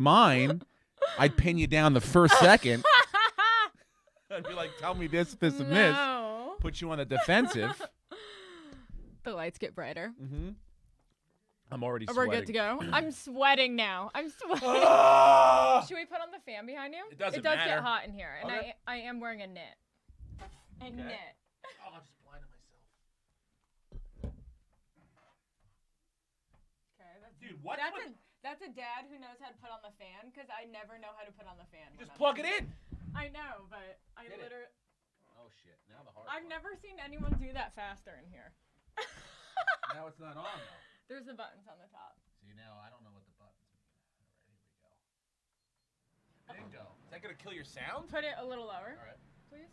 mine, I'd pin you down the first second. I'd be like, tell me this, and this. Put you on the defensive. The lights get brighter. Mm-hmm. I'm already sweating. We're good to go. I'm sweating now. I'm sweating. Should we put on the fan behind you? It does get hot in here. And okay. I am wearing a knit. Knit. Oh, I'm just blinding myself. Okay, dude, what? That's a dad who knows how to put on the fan, because I never know how to put on the fan. Just plug it in. I know, but I literally... Oh, shit. Now the hard I've never seen anyone do that faster in here. Now it's not on, though. There's the buttons on the top. See, now I don't know what the buttons mean. All right, here we go. Bingo. Is that going to kill your sound? Put it a little lower. All right. Please.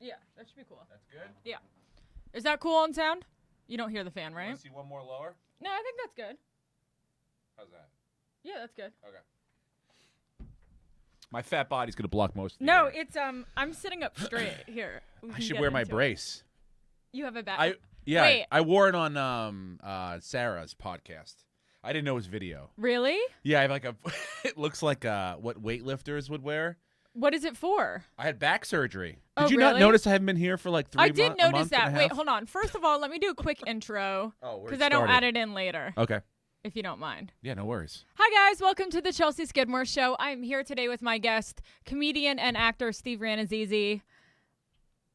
Yeah, that should be cool. That's good? Yeah. Is that cool on sound? You don't hear the fan, right? Want to see one more lower? No, I think that's good. How's that? Yeah, that's good. Okay. My fat body's going to block most of the No, air. it's, I'm sitting up straight here. I should wear my brace. You have a back. Yeah, Wait. I wore it on Sarah's podcast. I didn't know it was video. Really? Yeah, I have like a. It looks like what weightlifters would wear. What is it for? I had back surgery. Oh, Did you really? not notice I haven't been here for like 3 months? I did notice and that. a Wait, half? hold on. First of all, let me do a quick intro. Oh, because I don't add it in later. Okay. If you don't mind. Yeah, no worries. Hi, guys. Welcome to the Chelsea Skidmore Show. I'm here today with my guest, comedian and actor Steve Rannazzisi.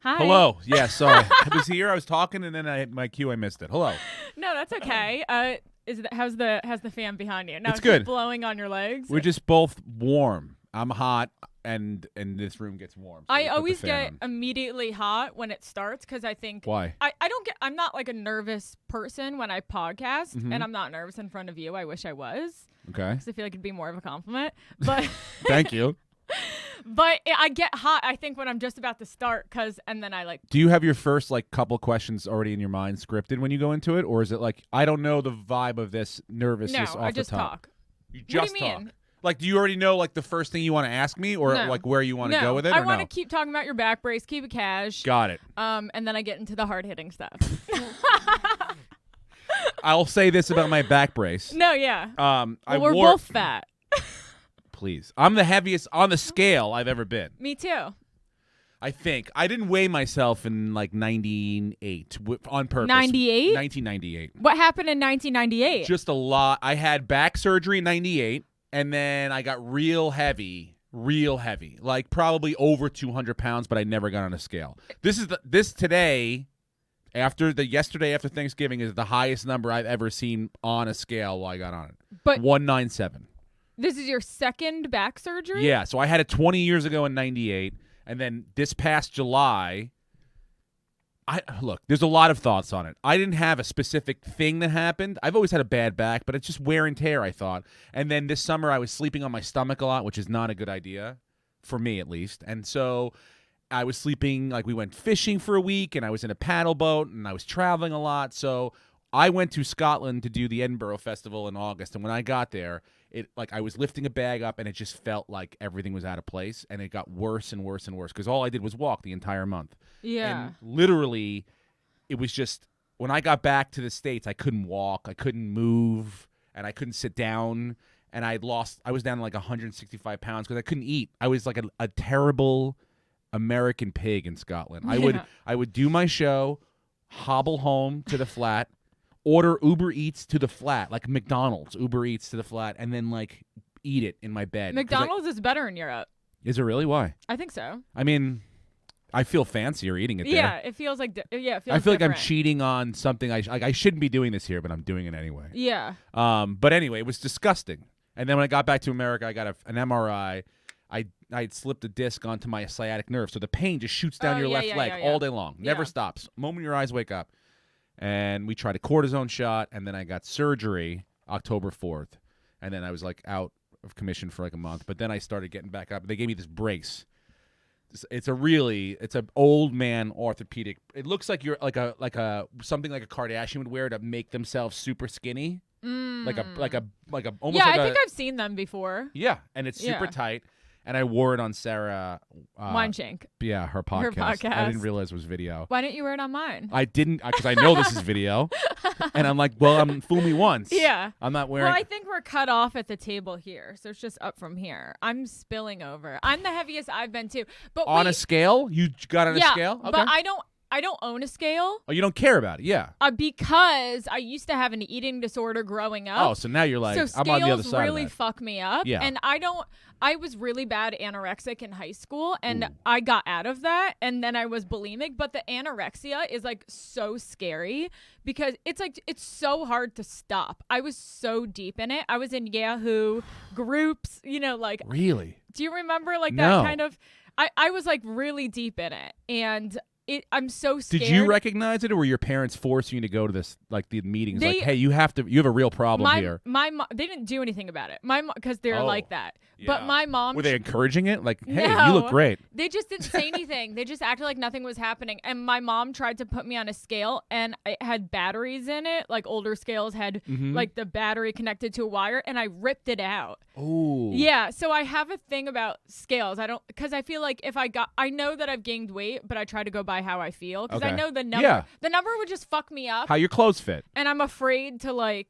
Hi. Hello. Yeah, sorry. I was here. I was talking, and then my cue, I missed it. Hello. No, that's okay. How's the fan behind you? No, it's good. Blowing on your legs. We're just both warm. I'm hot, and this room gets warm. So I always get immediately hot when it starts because I think why I'm not like a nervous person when I podcast, and I'm not nervous in front of you. I wish I was. Okay. Because I feel like it'd be more of a compliment. But thank you. But I get hot, I think, when I'm just about to start, and then I like... Do you have your first, like, couple questions already in your mind scripted when you go into it? Or is it like, I don't know the vibe of this nervousness off the top? No, I just talk. You just what do you talk? Mean? Like, do you already know, like, the first thing you want to ask me? Or, like, where you want to go with it? I want to keep talking about your back brace, keep it cash. Got it. And then I get into the hard-hitting stuff. I'll say this about my back brace. No, yeah. We're both fat. Please. I'm the heaviest on the scale I've ever been. Me too. I think. I didn't weigh myself in like 98 on purpose. 98? 1998. What happened in 1998? Just a lot. I had back surgery in 98, and then I got real heavy. Like probably over 200 pounds, but I never got on a scale. This today, yesterday after Thanksgiving, is the highest number I've ever seen on a scale while I got on it. But 197. This is your second back surgery? Yeah, so I had it 20 years ago in 98, and then this past July, look, there's a lot of thoughts on it. I didn't have a specific thing that happened. I've always had a bad back, but it's just wear and tear, I thought. And then this summer I was sleeping on my stomach a lot, which is not a good idea, for me at least. And so I was sleeping, like we went fishing for a week, and I was in a paddle boat, and I was traveling a lot. So I went to Scotland to do the Edinburgh Festival in August, and when I got there, I was lifting a bag up, and it just felt like everything was out of place, and it got worse and worse and worse because all I did was walk the entire month. Yeah. And literally, it was just when I got back to the States, I couldn't walk, I couldn't move, and I couldn't sit down, and I was down to like 165 pounds because I couldn't eat. I was like a terrible American pig in Scotland. Yeah. I would do my show, hobble home to the flat, order Uber Eats to the flat, like McDonald's Uber Eats to the flat, and then like eat it in my bed. McDonald's is better in Europe. Is it really? Why? I think so. I mean, I feel fancier eating it there. Yeah, it feels like it feels I feel like I'm different. cheating on something. I shouldn't be doing this here, but I'm doing it anyway. Yeah. But anyway, it was disgusting. And then when I got back to America, I got an MRI. I slipped a disc onto my sciatic nerve, so the pain just shoots down your left leg all day long. Never stops. Moment your eyes wake up. And we tried a cortisone shot, and then I got surgery October 4th. And then I was like out of commission for like a month. But then I started getting back up. They gave me this brace. It's an old man orthopedic. It looks like you're like a something like a Kardashian would wear to make themselves super skinny. Like a almost Yeah, like I think I've seen them before. Yeah, and it's super tight. and I wore it on Sarah. Wineshank. Yeah, her podcast. Her podcast. I didn't realize it was video. Why didn't you wear it on mine? I didn't, because I know this is video, and I'm like, well, fool me once. Yeah. I'm not wearing. Well, I think we're cut off at the table here, so it's just up from here. I'm spilling over. I'm the heaviest I've been too. But on a scale, you got on a scale. Okay. But I don't own a scale. Oh, you don't care about it, yeah. Because I used to have an eating disorder growing up. Oh, so now you're like, so I'm on the other scales side really of that. fuck me up. Yeah. And I was really bad anorexic in high school, and Ooh. I got out of that, and then I was bulimic. But the anorexia is like so scary because it's so hard to stop. I was so deep in it. I was in Yahoo groups, like. Really? Do you remember like No. that kind of? I was like really deep in it, and I'm so scared. Did you recognize it, or were your parents forcing you to go to this, like the meetings? Like, hey, you have a real problem here. My mom, they didn't do anything about it. My mom, because they're like that. Yeah. But my mom. Were they encouraging it? Like, hey, No. you look great. They just didn't say anything. They just acted like nothing was happening. And my mom tried to put me on a scale, and it had batteries in it. Like older scales had like the battery connected to a wire, and I ripped it out. Oh. Yeah. So I have a thing about scales. Because I feel like I know that I've gained weight, but I try to go by how I feel. Because I know the number. Yeah. The number would just fuck me up. How your clothes fit. And I'm afraid to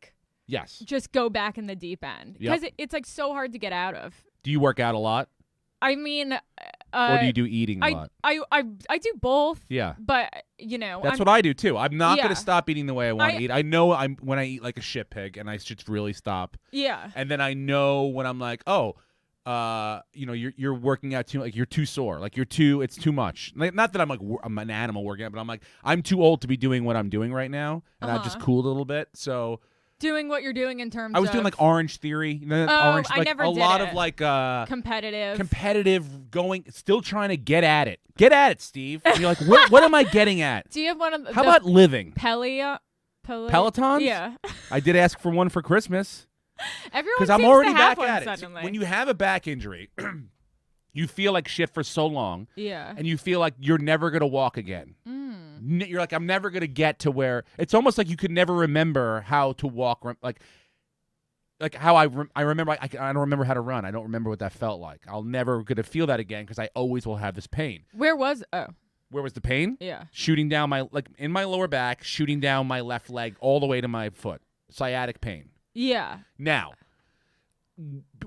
Yes. just go back in the deep end. Because it's like so hard to get out of. Do you work out a lot? I mean, or do you do eating a lot? I do both. Yeah. But That's what I do too. I'm not going Yeah. to stop eating the way I want to eat. I know when I eat like a shit pig, and I should really stop. Yeah. And then I know when I'm like, you're working out too, like you're too sore, like it's too much. Like, not that I'm an animal working out, but I'm like, I'm too old to be doing what I'm doing right now, and I've just cooled a little bit. So doing what you're doing in terms of... I was doing like Orange Theory. Orange, I never a did lot it. of like competitive going, still trying to get at it. Get at it, Steve. And you're like, what am I getting at? Do you have one of How about living? Pelotons? Yeah. I did ask for one for Christmas. Everyone Because seems I'm already to have back one at it. suddenly. When you have a back injury, you feel like shit for so long. Yeah. And you feel like you're never going to walk again. You're like, I'm never going to get to where... It's almost like you could never remember how to walk. Like how I remember... I don't remember how to run. I don't remember what that felt like. I'll never going to feel that again because I always will have this pain. Where was the pain? Yeah. Shooting down in my lower back, shooting down my left leg all the way to my foot. Sciatic pain. Yeah. Now,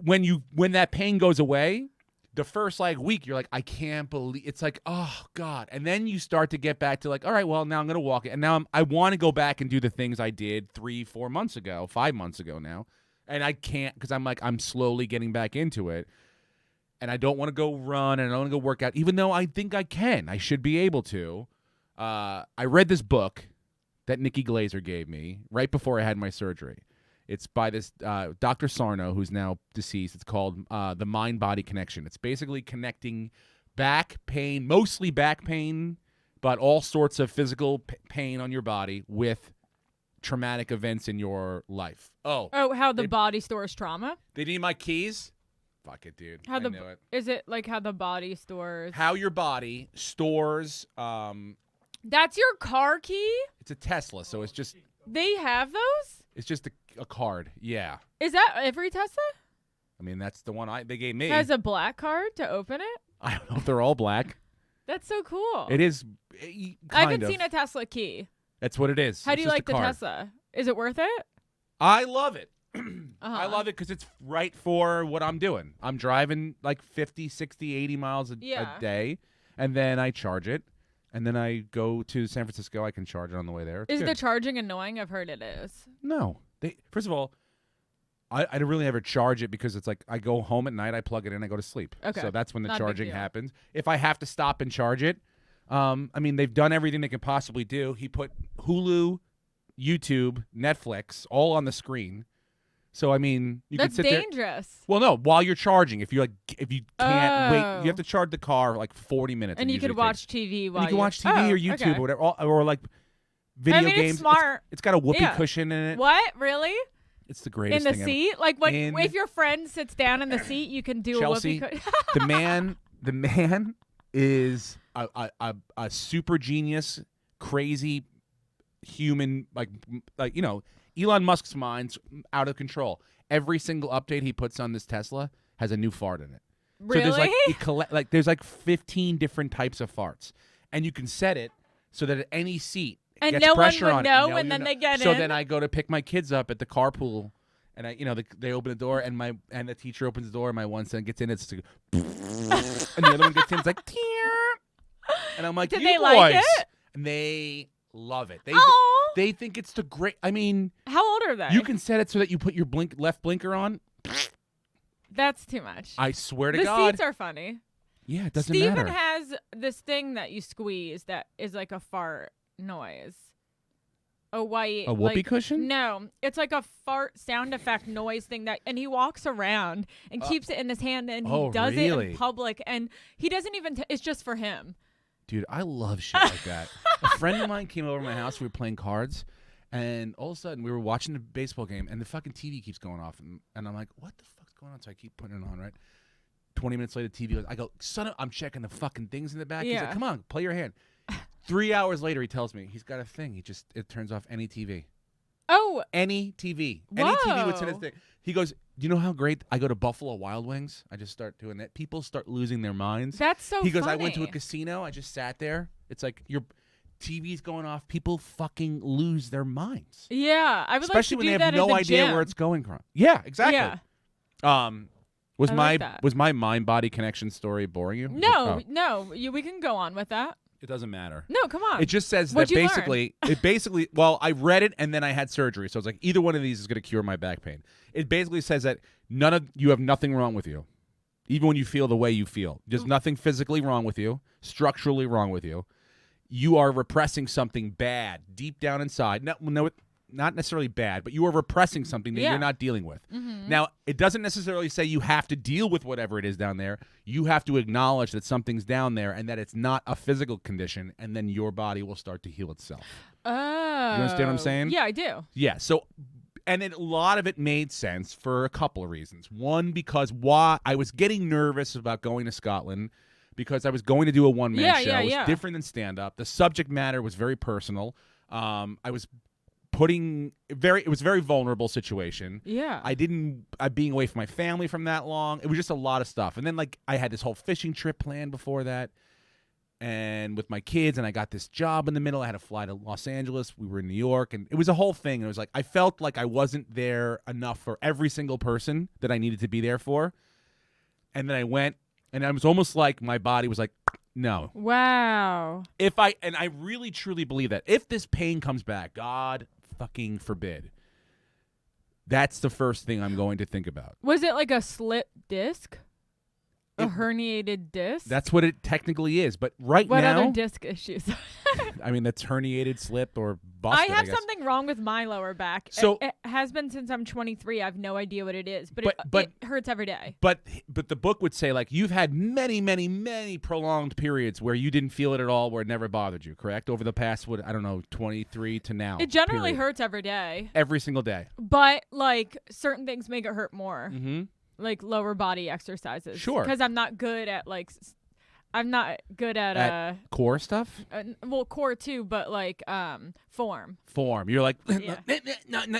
when that pain goes away, the first week you're like, I can't believe it's like, oh God. And then you start to get back to like, all right, well, now I'm gonna walk it. And now I want to go back and do the things I did 3-4 months ago, 5 months ago now. And I can't because I'm slowly getting back into it. And I don't want to go run and I don't want to go work out, even though I think I can. I should be able to. I read this book that Nikki Glazer gave me right before I had my surgery. It's by this Dr. Sarno, who's now deceased. It's called The Mind-Body Connection. It's basically connecting back pain, mostly back pain, but all sorts of physical pain on your body with traumatic events in your life. Oh, how the body stores trauma? They need my keys? Fuck it, dude. I knew it. Is it like how the body stores? How your body stores... That's your car key? It's a Tesla, so it's just... They have those? It's just a card, yeah. Is that every Tesla? I mean, that's the one they gave me. It has a black card to open it? I don't know if they're all black. That's so cool. It is I haven't seen a Tesla key. That's what it is. How do you like the card. Tesla? Is it worth it? I love it. I love it because it's right for what I'm doing. I'm driving like 50, 60, 80 miles a day, and then I charge it. And then I go to San Francisco. I can charge it on the way there. Is the charging annoying? I've heard it is. No. First of all, I don't really ever charge it because it's like I go home at night, I plug it in, I go to sleep. Okay. So that's when the Not a big charging deal. happens. If I have to stop and charge it, I mean, they've done everything they can possibly do. He put Hulu, YouTube, Netflix all on the screen. So, I mean, you That's could sit dangerous. there. Well, no, while you're charging, if you can't wait, you have to charge the car for like 40 minutes. And it you could usually watch takes. TV while And you can watch TV or YouTube or whatever, or like video games. It's smart. It's got a whoopee cushion in it. What? Really? It's the greatest in the thing seat? ever. Like if your friend sits down in the seat, you can do Chelsea, a whoopee cushion. the man is a super genius, crazy human, like Elon Musk's mind's out of control. Every single update he puts on this Tesla has a new fart in it. Really? So there's like 15 different types of farts, and you can set it so that at any seat and gets no one pressure would on know, it. and then they get so in. So then I go to pick my kids up at the carpool, and they open the door, and the teacher opens the door, and my one son gets in, it's like, and the other one gets in, it's like, tear. And I'm like, Did you they boys, like it? and they love it. Aw. They think it's the great. I mean, How old are they? you can set it so that you put your left blinker on. That's too much. I swear to the God. seats are funny. Yeah, it doesn't Steven matter. has this thing that you squeeze that is like a fart noise. A white A whoopee cushion? No, it's like a fart sound effect noise thing and he walks around and keeps it in his hand and he does it in public and he doesn't even it's just for him. Dude, I love shit like that. A friend of mine came over to my house. We were playing cards, and all of a sudden we were watching the baseball game, and the fucking TV keeps going off, and I'm like, what the fuck's going on? So I keep putting it on, right? 20 minutes later, TV goes. I go, I'm checking the fucking things in the back. He's like, come on, play your hand. 3 hours later, he tells me he's got a thing. It turns off any TV. Oh. Any TV. Whoa. Any TV would send his thing. He goes, do you know how great I go to Buffalo Wild Wings? I just start doing that. People start losing their minds. That's so He goes, funny. I went to a casino. I just sat there. It's like your TV's going off. People fucking lose their minds. Yeah. I would Especially like to when do they have that no at the idea gym. where it's going from. Yeah, exactly. Yeah. Was my mind body connection story boring you? No, we can go on with that. It doesn't matter. No, come on. It just says What'd that basically, well, I read it and then I had surgery. So it's like either one of these is going to cure my back pain. It basically says that you have nothing wrong with you. Even when you feel the way you feel. There's nothing physically wrong with you, structurally wrong with you. You are repressing something bad deep down inside. No, not necessarily bad, but you are repressing something that you're not dealing with. Mm-hmm. Now, it doesn't necessarily say you have to deal with whatever it is down there. You have to acknowledge that something's down there and that it's not a physical condition, and then your body will start to heal itself. Oh. You understand what I'm saying? Yeah, I do. Yeah, so, and a lot of it made sense for a couple of reasons. One, because I was getting nervous about going to Scotland because I was going to do a one-man show. It was different than stand-up. The subject matter was very personal. I was it was a very vulnerable situation. Yeah. Being away from my family from that long. It was just a lot of stuff. And then I had this whole fishing trip planned before that. And with my kids, and I got this job in the middle. I had to fly to Los Angeles. We were in New York, and it was a whole thing. It was like I felt like I wasn't there enough for every single person that I needed to be there for. And then I went, and I was almost like my body was like, no. Wow. And I really truly believe that if this pain comes back, God fucking forbid, that's the first thing I'm going to think about. Was it like a slit disc? A herniated disc? That's what it technically is. But now... What other disc issues? I mean, that's herniated, slipped, or busted, I have something wrong with my lower back. So, it has been since I'm 23. I have no idea what it is. But it hurts every day. But the book would say, you've had many, many, many prolonged periods where you didn't feel it at all, where it never bothered you, correct? Over the past, 23 to now. It generally hurts every day. Every single day. But, certain things make it hurt more. Mm-hmm. Like lower body exercises. Sure. Because I'm not good at core stuff? Core too, but form. You're like, yeah. get it done.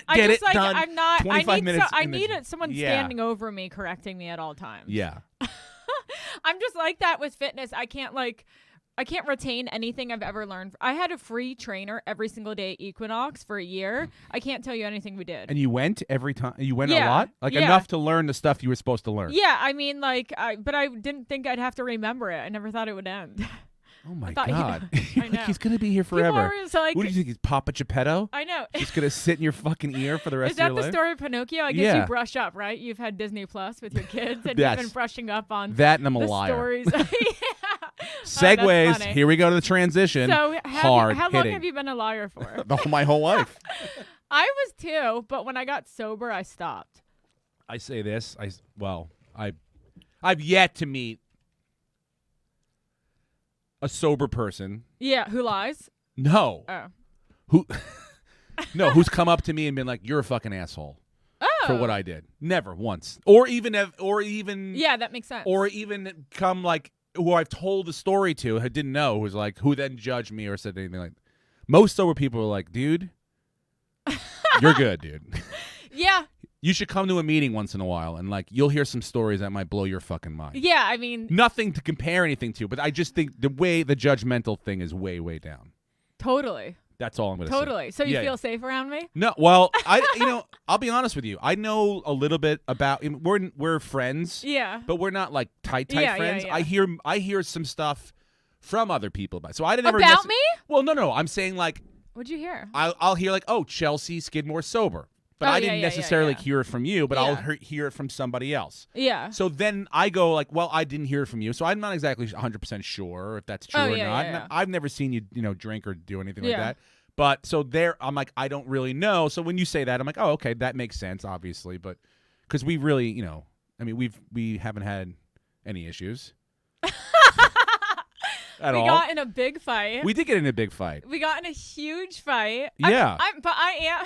I'm not. 25 minutes. I need someone standing over me, correcting me at all times. Yeah. I'm just like that with fitness. I can't retain anything I've ever learned. I had a free trainer every single day at Equinox for a year. I can't tell you anything we did. And you went every time? You went a lot? Enough to learn the stuff you were supposed to learn? Yeah, I mean, but I didn't think I'd have to remember it. I never thought it would end. Oh, my God. I know. He's going to be here forever. What do you think? He's Papa Geppetto? I know. He's going to sit in your fucking ear for the rest of your life? Is that the story of Pinocchio? I guess you brush up, right? You've had Disney Plus with your kids, and you've been brushing up on that, and I'm a liar. Stories. Segues. Here we go to the transition. So how long have you been a liar for? My whole life. I was too, but when I got sober, I stopped. I say this. I've yet to meet a sober person. Yeah, who lies? No. Oh. Who's come up to me and been like, "You're a fucking asshole." Oh. For what I did. Never once. Or even yeah, that makes sense. Or even come who I've told the story to, who didn't know, who then judged me or said anything like. Most sober people are like, "Dude, you're good, dude." Yeah. You should come to a meeting once in a while, and like you'll hear some stories that might blow your fucking mind. Yeah, I mean, Nothing to compare anything to, but I just think the judgmental thing is way, way down. totally. That's all I'm going to say. Totally. So you feel safe around me? No, well, I'll be honest with you. I know a little bit about. We're friends. Yeah. But we're not like tight Yeah, friends. yeah. I hear some stuff from other people about. So I didn't ever about me? Well, no. I'm saying like What'd you hear? I'll hear like, oh, Chelsea Skidmore sober. But I didn't necessarily hear it from you, but I'll hear it from somebody else. Yeah. So then I go like, well, I didn't hear it from you, so I'm not exactly 100% sure if that's true or not. Yeah. I've never seen you, drink or do anything like that. But so there, I'm like, I don't really know. So when you say that, I'm like, oh, okay, that makes sense, obviously. But because we really, we haven't had any issues. At all. We got in a big fight. We did get in a big fight. We got in a huge fight. Yeah. But I am.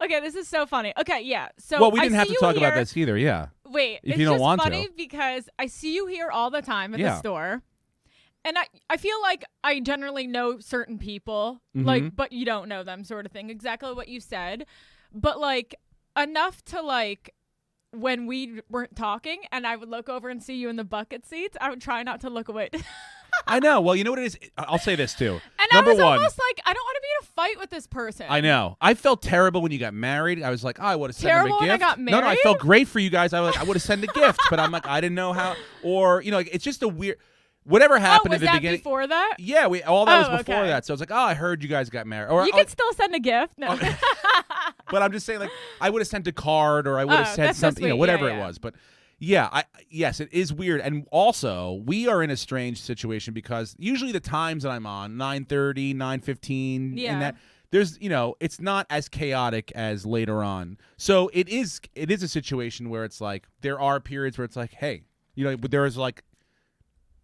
Okay, this is so funny. Okay, yeah. So well, we didn't have to talk about this either. Yeah. Wait, if it's you don't just want funny to. because I see you here all the time at the store. And I feel like I generally know certain people, like, but you don't know them, sort of thing. Exactly what you said. But like enough to like when we weren't talking and I would look over and see you in the bucket seats, I would try not to look away. I know. Well, you know what it is? I'll say this too. And Number I was one, almost like, I don't want to be in a fight with this person. I know. I felt terrible when you got married. I was like, oh, I would have sent him a gift. Terrible when I got married? No, I felt great for you guys. I would have sent a gift, but I'm like, I didn't know how. Or like, it's just a weird. Whatever happened at the beginning. Before that? Yeah, all that was before okay. that. So I was like, oh, I heard you guys got married. Or you could still send a gift. No. But I'm just saying, like, I would have sent a card, or I would have said something, whatever it was. But yeah, yes, it is weird. And also, we are in a strange situation because usually the times that I'm on, 9:30, 9:15, and that there's, it's not as chaotic as later on. So it is a situation where it's like there are periods where it's like, hey, there is like,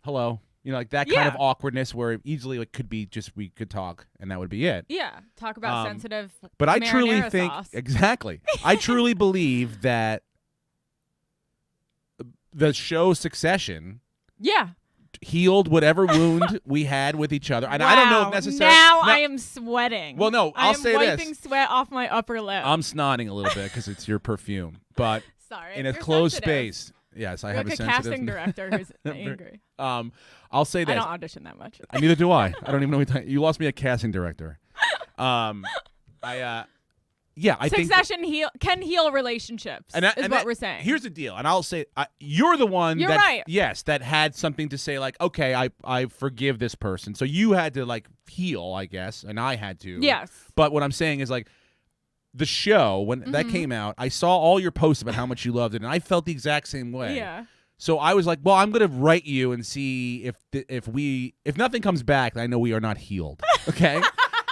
hello. Like that kind of awkwardness where easily it could be just we could talk and that would be it. Yeah, talk about sensitive. But I truly think sauce. exactly. I truly believe that the show Succession, healed whatever wound we had with each other. And wow. I don't know if necessarily. Now I am sweating. Well, no, I'll say this. I am wiping sweat off my upper lip. I'm snotting a little bit because it's your perfume, but sorry, in a closed sensitive. Space. Yes, I You're have like a sensitive casting director who's angry. I'll say this. I don't audition that much. Neither do I. I don't even know what you lost me a casting director. I think Succession can heal relationships. Is what we're saying. Here's the deal, and I'll say you're the one. You're that, right. Yes, that had something to say, like, okay, I forgive this person. So you had to like heal, I guess, and I had to. Yes. But what I'm saying is like. The show, when that came out, I saw all your posts about how much you loved it, and I felt the exact same way. Yeah. So I was like, well, I'm going to write you and see if nothing comes back, I know we are not healed. Okay?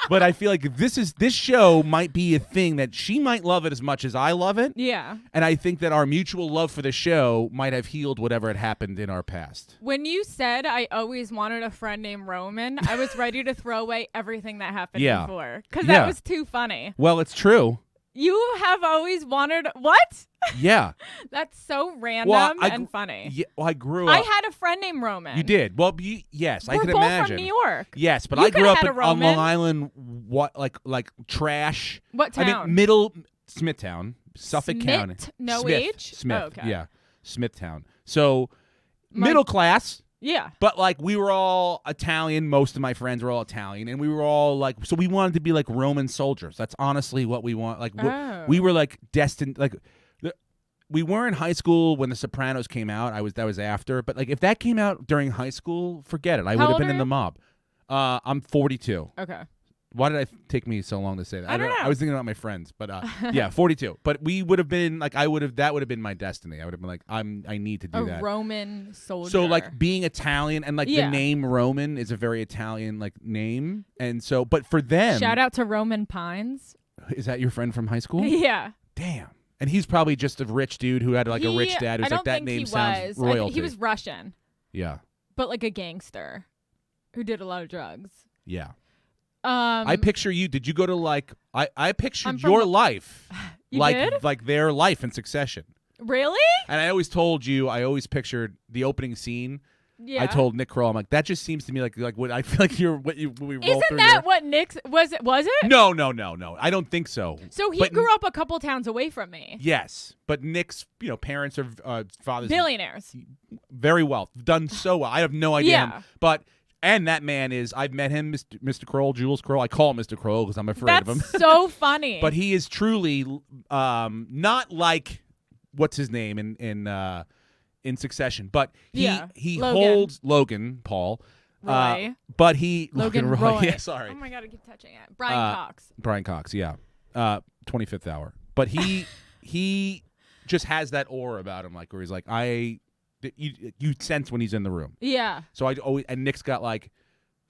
But I feel like this show might be a thing that she might love it as much as I love it. Yeah. And I think that our mutual love for the show might have healed whatever had happened in our past. When you said I always wanted a friend named Roman, I was ready to throw away everything that happened before. Because that was too funny. Well, it's true. You have always wanted what? Yeah. That's so random and funny. Yeah, well, I grew up. I had a friend named Roman. You did. Well, yes, I We're could both imagine. from New York. Yes, but You I grew up had a on Long Roman. Island. What like trash? What town? I mean, middle Smithtown, Suffolk Smith? County. No Smith, H? Smith. Oh, okay. Yeah, Smithtown. So middle class. Yeah. But like we were all Italian. Most of my friends were all Italian, and we were all like, so we wanted to be like Roman soldiers. That's honestly what we want. Like we were like destined. Like we were in high school when The Sopranos came out. That was after. But like if that came out during high school, forget it. I would have been in the mob. I'm 42. Okay. Why did it take me so long to say that? I don't know. I was thinking about my friends, but yeah, 42. But we would have been like, that would have been my destiny. I would have been like, I need to do that. A Roman soldier. So like being Italian and like Yeah. the name Roman is a very Italian like name, and so but for them, Shout out to Roman Pines. is that your friend from high school? Yeah. Damn. And he's probably just a rich dude who had like a rich dad who's I like don't that think name he sounds was. royalty. He was Russian, Yeah. but like a gangster who did a lot of drugs. Yeah. I picture you. Did you go to like I pictured your life You like did? like their life in Succession. Really? And I always told you, I always pictured the opening scene. Yeah. I told Nick Kroll, I'm like, that just seems to me like what I feel like what we roll Isn't through that here. what Nick's was it? Was it? No. I don't think so. So he But grew up a couple towns away from me. Yes, but Nick's parents are fathers Billionaires. very well, done so well. I have no idea. Yeah. And that man is, I've met him, Mr. Kroll, Jules Kroll. I call him Mr. Kroll because I'm afraid of him. That's so funny. But he is truly not like what's his name in Succession, but he Logan. holds Logan Paul. Roy. But he Logan Roy. Roy. Yeah, sorry. Oh my god, I keep touching it. Brian Cox. Brian Cox, yeah. 25th Hour. But he just has that aura about him, like where he's like, you sense when he's in the room. Yeah. So I always, and Nick's got like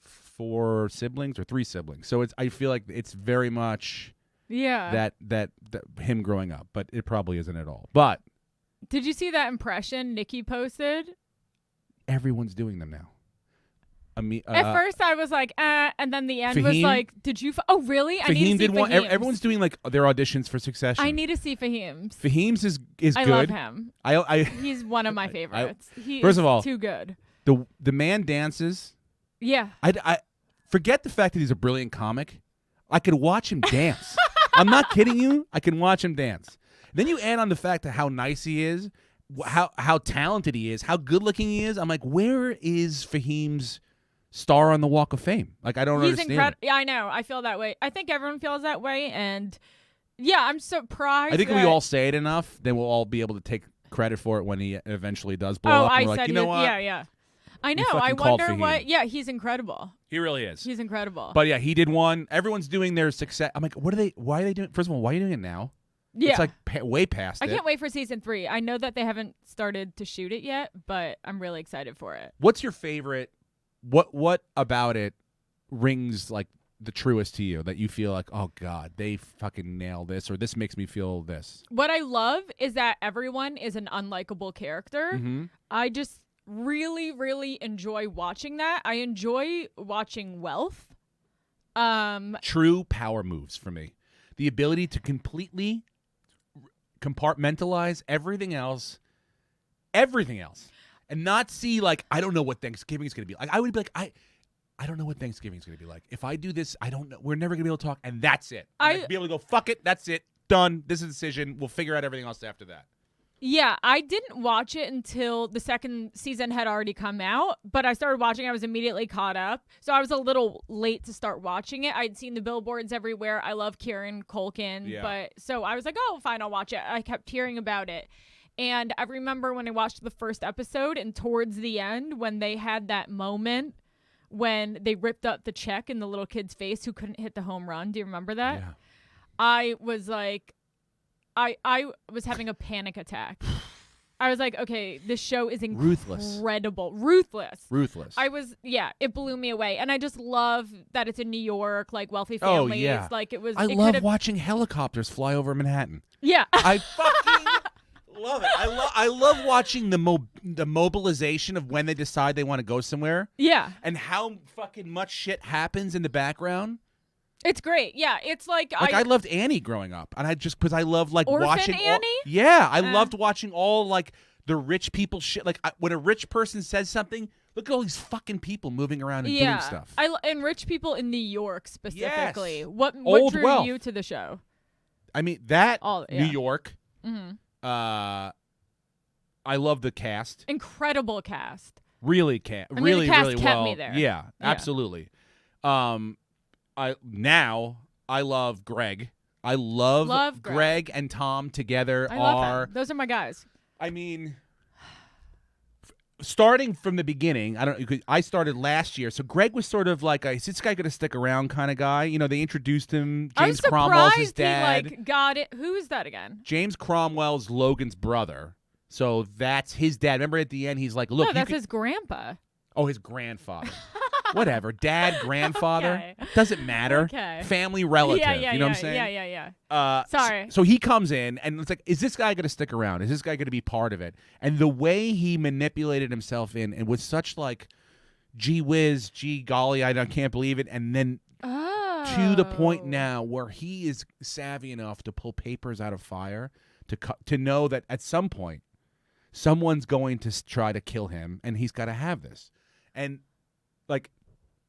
4 siblings or 3 siblings. So I feel like it's very much Yeah. that him growing up, but it probably isn't at all. But Did you see that impression Nikki posted? everyone's doing them now. At first, I was like, and then the end was Fahim? like, did you? Oh, really? I need Fahim to see did one. Fahim's. Everyone's doing like their auditions for Succession. I need to see Fahim's. Fahim's is I good. love him. I He's one of my favorites. He First is of all, too good. the man dances. Yeah. I forget the fact that he's a brilliant comic. I could watch him dance. I'm not kidding you. I can watch him dance. Then you add on the fact of how nice he is, how talented he is, how good looking he is. I'm like, where is Fahim's star on the Walk of Fame? Like, I don't He's understand. incredible. Yeah, I know. I feel that way. I think everyone feels that way, and yeah, I'm surprised. I think if we that- all say it enough, then we'll all be able to take credit for it when he eventually does blow Oh, up. I And we're said, like, you know what? yeah. I know. fucking I called wonder Fahim. what. Yeah, he's incredible. He really is. He's incredible. But yeah, he did one. Everyone's doing their success. I'm like, why are they doing? First of all, why are you doing it now? yeah, It's like way past I it. can't wait for season 3. I know that they haven't started to shoot it yet, but I'm really excited for it. What's your favorite? What about it rings like the truest to you that you feel like, oh God, they fucking nailed this, or this makes me feel this? What I love is that everyone is an unlikable character. Mm-hmm. I just really, really enjoy watching that. I enjoy watching wealth. True power moves for me. The ability to completely compartmentalize everything else, and not see like, I don't know what Thanksgiving is going to be like. I would be like, I don't know what Thanksgiving is going to be like. If I do this, I don't know. We're never going to be able to talk, and that's it. I'd be able to go, fuck it, that's it, done. This is a decision. We'll figure out everything else after that. Yeah, I didn't watch it until the second season had already come out, but I started watching. I was immediately caught up. So I was a little late to start watching it. I'd seen the billboards everywhere. I love Kieran Culkin, but so I was like, oh, fine, I'll watch it. I kept hearing about it. And I remember when I watched the first episode and towards the end when they had that moment when they ripped up the check in the little kid's face who couldn't hit the home run. Do you remember that? Yeah. I was like, I was having a panic attack. I was like, okay, this show is incredible. Ruthless. It blew me away. And I just love that it's in New York, like wealthy families. Oh, yeah. Like it was. I it love could've- watching helicopters fly over Manhattan. Yeah. I fucking love it. I love watching the mobilization of when they decide they want to go somewhere. Yeah. And how fucking much shit happens in the background. It's great. Yeah. It's like I loved Annie growing up, and because I love like Orphan watching Annie? I loved watching all like the rich people shit. Like when a rich person says something, look at all these fucking people moving around and doing stuff. And rich people in New York specifically. Yes. What Old drew wealth. you to the show? I mean that Yeah. New York. Mm-hmm. I love the cast. Incredible cast. Really the really cast really kept well. me there. Yeah, absolutely. I love Greg. I love Greg and Tom together. I love him. Those are my guys. I mean, starting from the beginning, I started last year, so Greg was sort of like, is this guy going to stick around kind of guy? You know, they introduced him. James Cromwell's his dad. He got it. Who is that again? James Cromwell's Logan's brother. So that's his dad. Remember at the end, he's like, look. No, that's his grandpa. Oh, his grandfather. Whatever. Dad, grandfather. Okay. Doesn't matter. Okay. Family relative. Yeah, you know what I'm saying? Yeah. Sorry. So he comes in, and it's like, is this guy going to stick around? Is this guy going to be part of it? And the way he manipulated himself in, and was such like, gee whiz, gee golly, I can't believe it. And then to the point now where he is savvy enough to pull papers out of fire to know that at some point, someone's going to try to kill him, and he's got to have this. And like,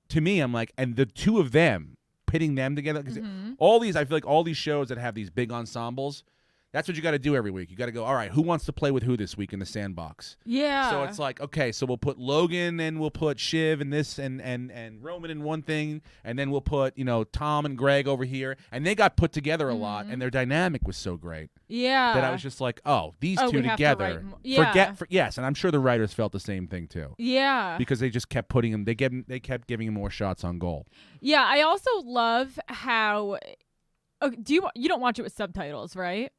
to me, I'm like, and the two of them, pitting them together, 'cause all these, I feel like all these shows that have these big ensembles, that's what you got to do every week. You got to go, all right, who wants to play with who this week in the sandbox? Yeah. So it's like, okay, so we'll put Logan and we'll put Shiv and this and Roman in one thing, and then we'll put, Tom and Greg over here. And they got put together a lot, and their dynamic was so great. Yeah. That I was just like, oh, these two we have to together. write yeah. Yes, and I'm sure the writers felt the same thing too. Yeah. Because they just kept putting him, they kept giving him more shots on goal. Yeah, I also love how you don't watch it with subtitles, right?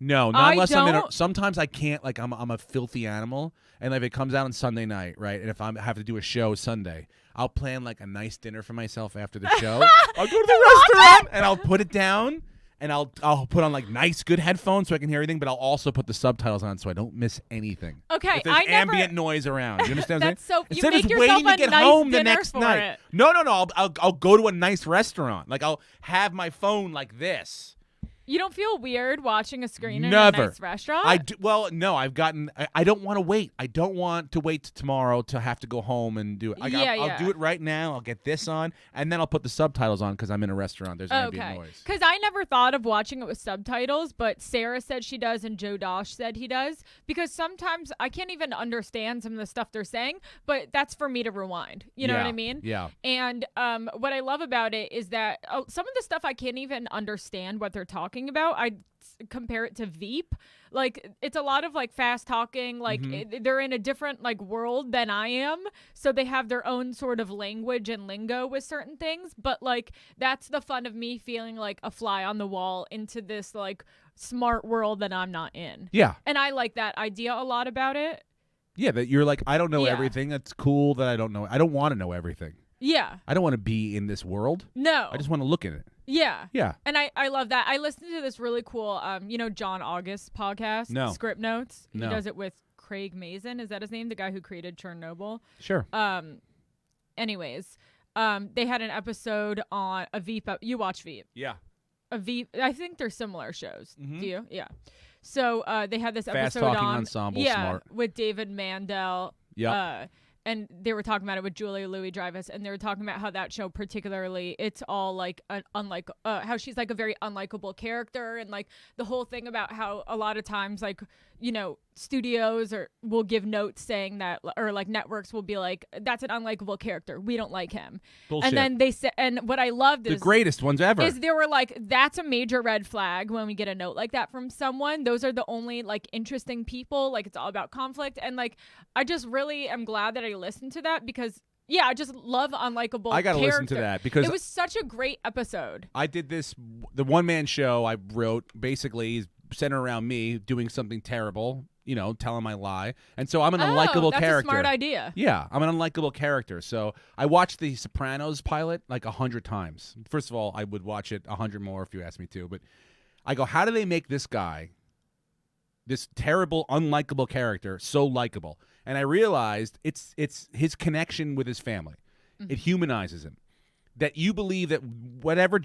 No, not unless sometimes I can't, like I'm a filthy animal, and if it comes out on Sunday night, right, and if I have to do a show Sunday, I'll plan like a nice dinner for myself after the show. I'll go to the restaurant and I'll put it down, and I'll put on like nice good headphones so I can hear everything, but I'll also put the subtitles on so I don't miss anything. Okay, if there's ambient noise around. You understand what I'm saying? You Instead make of just yourself waiting to a get nice home the dinner next for night. it. No, I'll go to a nice restaurant. Like I'll have my phone like this. You don't feel weird watching a screen in Never. a nice restaurant? I do, well, no, I don't want to wait. I don't want to wait till tomorrow to have to go home and do it. I'll do it right now. I'll get this on, and then I'll put the subtitles on because I'm in a restaurant. There's ambient noise. Because I never thought of watching it with subtitles, but Sarah said she does and Joe Dosh said he does. Because sometimes I can't even understand some of the stuff they're saying, but that's for me to rewind. You know what I mean? Yeah. And what I love about it is that some of the stuff I can't even understand what they're talking about. I compare it to Veep. Like, it's a lot of like fast talking, like they're in a different like world than I am, so they have their own sort of language and lingo with certain things, but like that's the fun of me feeling like a fly on the wall into this like smart world that I'm not in. Yeah. And I like that idea a lot about it. Yeah, that you're like, I don't know everything. That's cool that I don't know. I don't want to know everything. Yeah. I don't want to be in this world. No. I just want to look at it. Yeah. Yeah. And I love that. I listened to this really cool, John August podcast, No. Script Notes. No. He does it with Craig Mazin. Is that his name? The guy who created Chernobyl. Sure. Anyways, they had an episode on a Veep. You watch Veep. Yeah. A Veep. I think they're similar shows. Do you? Yeah. So they had this Fast episode talking on ensemble, smart. with David Mandel. Yeah. And they were talking about it with Julia Louis-Dreyfus, and they were talking about how that show particularly, it's all like how she's like a very unlikable character, and like the whole thing about how a lot of times like studios will give notes saying that, or like networks will be like, that's an unlikable character, we don't like him. Bullshit. And then they said, and what I loved is the greatest ones ever is they were like, that's a major red flag when we get a note like that from someone. Those are the only like interesting people. Like, it's all about conflict, and like I just really am glad that I listened to that, because I just love unlikable. I gotta character. listen to that because it was such a great episode. I did the one-man show I wrote basically is centered around me doing something terrible, telling my lie. And so I'm an unlikable that's character. A smart idea. Yeah, I'm an unlikable character. So I watched the Sopranos pilot like 100 times. First of all, I would watch it 100 more if you asked me to. But I go, how do they make this guy, this terrible, unlikable character, so likable? And I realized it's his connection with his family. It humanizes him. That you believe that whatever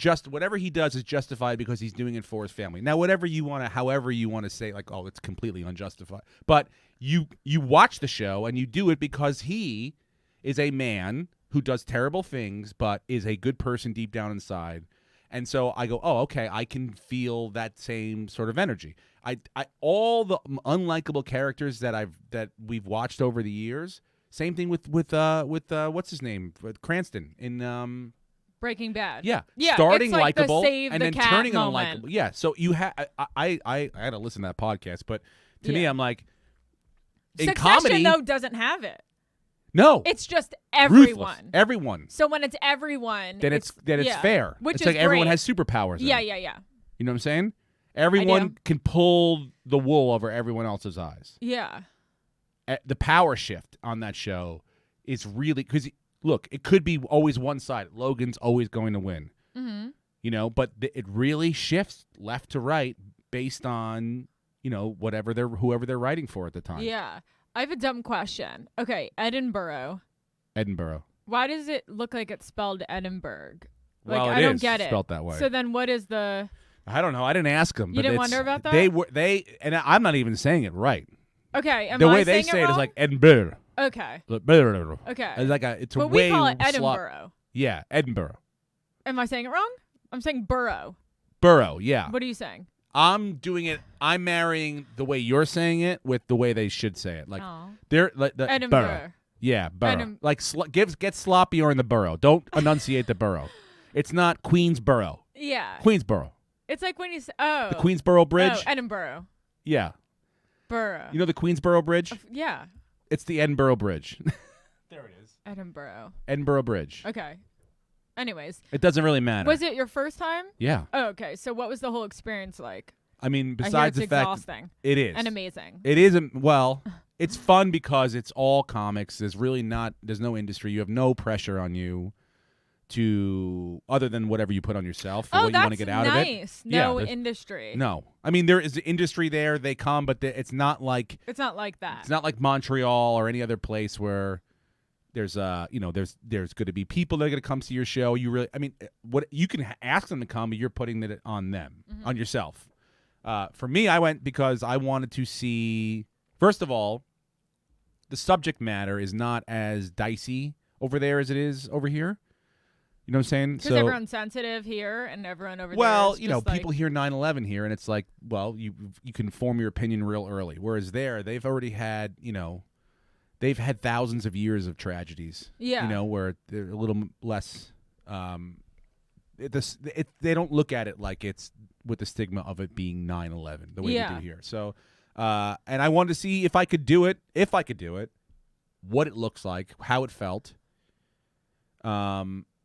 he does is justified because he's doing it for his family. Now, however you want to say, like, oh, it's completely unjustified. But you watch the show and you do it because he is a man who does terrible things, but is a good person deep down inside. And so I go, oh, okay, I can feel that same sort of energy. I all the unlikable characters that we've watched over the years. Same thing with what's his name, with Cranston in Breaking Bad. Yeah, yeah, starting it's like likable the and then turning unlikable. Yeah, so you have I had to listen to that podcast, but to me, I'm like, in Succession, comedy, though, doesn't have it. No, it's just everyone. Ruthless. Everyone. So when it's everyone, then it's fair. Which it's is like everyone great. has superpowers. Yeah. You know what I'm saying? Everyone can pull the wool over everyone else's eyes. Yeah. The power shift on that show is really, because look, it could be always one side. Logan's always going to win. Mm-hmm. But it really shifts left to right based on whoever they're writing for at the time. Yeah. I have a dumb question. Okay, Edinburgh. Why does it look like it's spelled Edinburgh? Like, well, I don't get it. Spelled that way. So then, what is the? I don't know. I didn't ask them. You didn't wonder about that? And I'm not even saying it right. Okay, am The I way they saying say it wrong? is like Edinburgh. Okay, am The I way they saying say it it is wrong? like Edinburgh. Okay, okay. It's like it's a But way we call it slot. Edinburgh. Yeah, Edinburgh. Am I saying it wrong? I'm saying borough. Borough, yeah. What are you saying? I'm doing it. I'm marrying the way you're saying it with the way they should say it. Like Oh. they're like the Edinburgh. borough. Yeah, borough. Edim- Like get sloppier in the borough. Don't enunciate the borough. It's not Queensborough. Yeah. Queensborough. It's like when you say, oh. The Queensborough Bridge. Oh, Edinburgh. Yeah. Borough. You know the Queensborough Bridge? Yeah. It's the Edinburgh Bridge. There it is. Edinburgh. Edinburgh Bridge. Okay. Anyways. It doesn't really matter. Was it your first time? Yeah. Oh, okay. So what was the whole experience like? I mean, I hear besides it's the fact exhausting it is. and amazing. It isn't. Well, it's fun because it's all comics. There's no industry. You have no pressure on you to other than whatever you put on yourself for Oh, what you want to that's get out of it. nice. Yeah, No there's- industry. No. I mean, there is an industry there. They come, but it's not like It's not like that. it's not like Montreal or any other place where there's there's going to be people that are going to come see your show. You really, I mean, what you can ask them to come, but you're putting it on them, on yourself. For me, I went because I wanted to see. First of all, the subject matter is not as dicey over there as it is over here. You know what I'm saying? Because everyone's sensitive here and everyone over there. Well, is you know, just like, people hear 9/11 here, and it's like, well, you can form your opinion real early. Whereas there, they've already had, they've had thousands of years of tragedies. Yeah. You know, where they're a little less. They don't look at it like it's with the stigma of it being 9/11 the way we do here. So, and I wanted to see if I could do it, what it looks like, how it felt.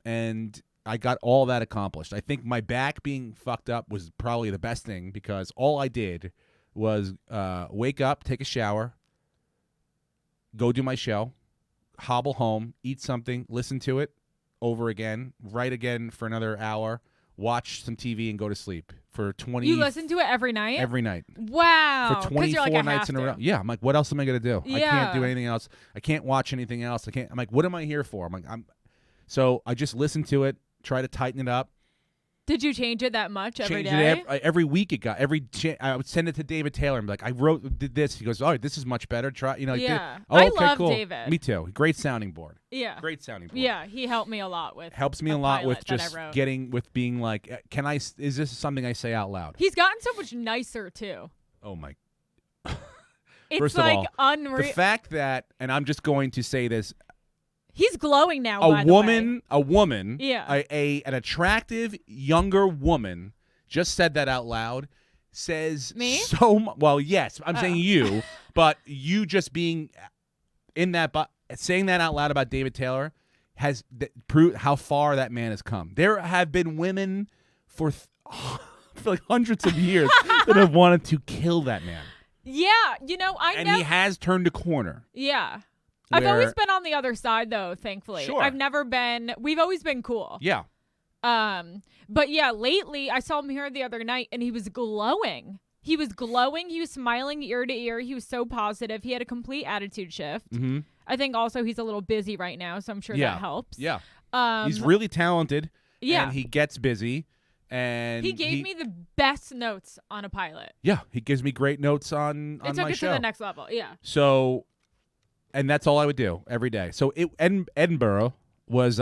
And I got all that accomplished. I think my back being fucked up was probably the best thing because all I did was wake up, take a shower, go do my show, hobble home, eat something, listen to it over again, write again for another hour, watch some TV, and go to sleep for 20. You listen to it every night? Every night. Wow. For 'Cause you're 24 like, I nights have in a to. row. Yeah, I'm like, what else am I going to do? I Yeah. can't do anything else. I can't watch anything else. I'm like, what am I here for? So I just listened to it, try to tighten it up. Did you change it that much every Change day? it every week. I would send it to David Taylor and be like, did this. He goes, oh, this is much better. Try, Yeah. Oh, I okay, love cool. David. Me too. Great sounding board. Yeah. Great sounding board. Yeah, he helped me a lot with. Helps me a a lot with pilot that I just wrote. being like, is this something I say out loud? He's gotten so much nicer too. Oh my. It's First of like all, unreal. the fact that, and I'm just going to say this, He's glowing now. a by the woman, Yeah. an attractive younger woman just said that out loud. Says Me? well, yes, I'm saying you, but you just being in that, saying that out loud about David Taylor has proved how far that man has come. There have been women for like hundreds of years that have wanted to kill that man. Yeah, And he has turned a corner. Yeah. I've always where- been on the other side though, thankfully. Sure. We've always been cool. Yeah. But yeah, lately I saw him here the other night and he was glowing. He was glowing. He was smiling ear to ear. He was so positive. He had a complete attitude shift. Mm-hmm. I think also he's a little busy right now, so I'm sure that helps. Yeah. Um, He's really talented. Yeah. And he gets busy. And he gave me the best notes on a pilot. Yeah, he gives me great notes on It took my it show. to the next level. Yeah. So, and that's all I would do every day. So Edinburgh was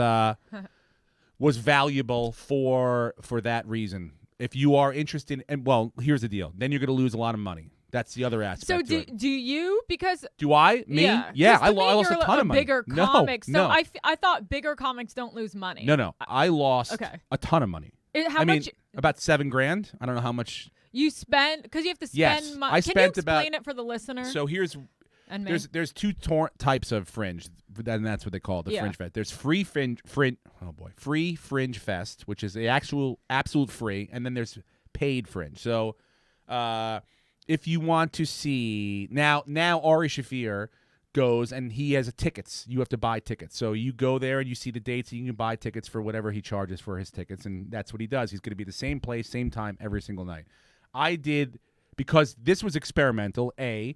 valuable for that reason. If you are interested, and well, here's the deal. Then you're going to lose a lot of money. That's the other aspect. So to it. do you? Because Do I? Me? yeah, 'Cause I to me, lost you're a ton of money. Bigger No, comics. So no. I thought bigger comics don't lose money. No. I lost Okay. a ton of money. How much about $7,000. I don't know how much. you spend? Because you have to spend Yes, money. I Can spent you explain about- it for the listener? So here's and me? there's two types of fringe, and that's what they call it, the Yeah. Fringe Fest. There's free Fringe Fest, which is the actual absolute free, and then there's paid Fringe. So, if you want to see now Ari Shaffir goes and he has tickets. You have to buy tickets. So you go there and you see the dates and you can buy tickets for whatever he charges for his tickets, and that's what he does. He's going to be the same place, same time every single night. I did because this was experimental. A,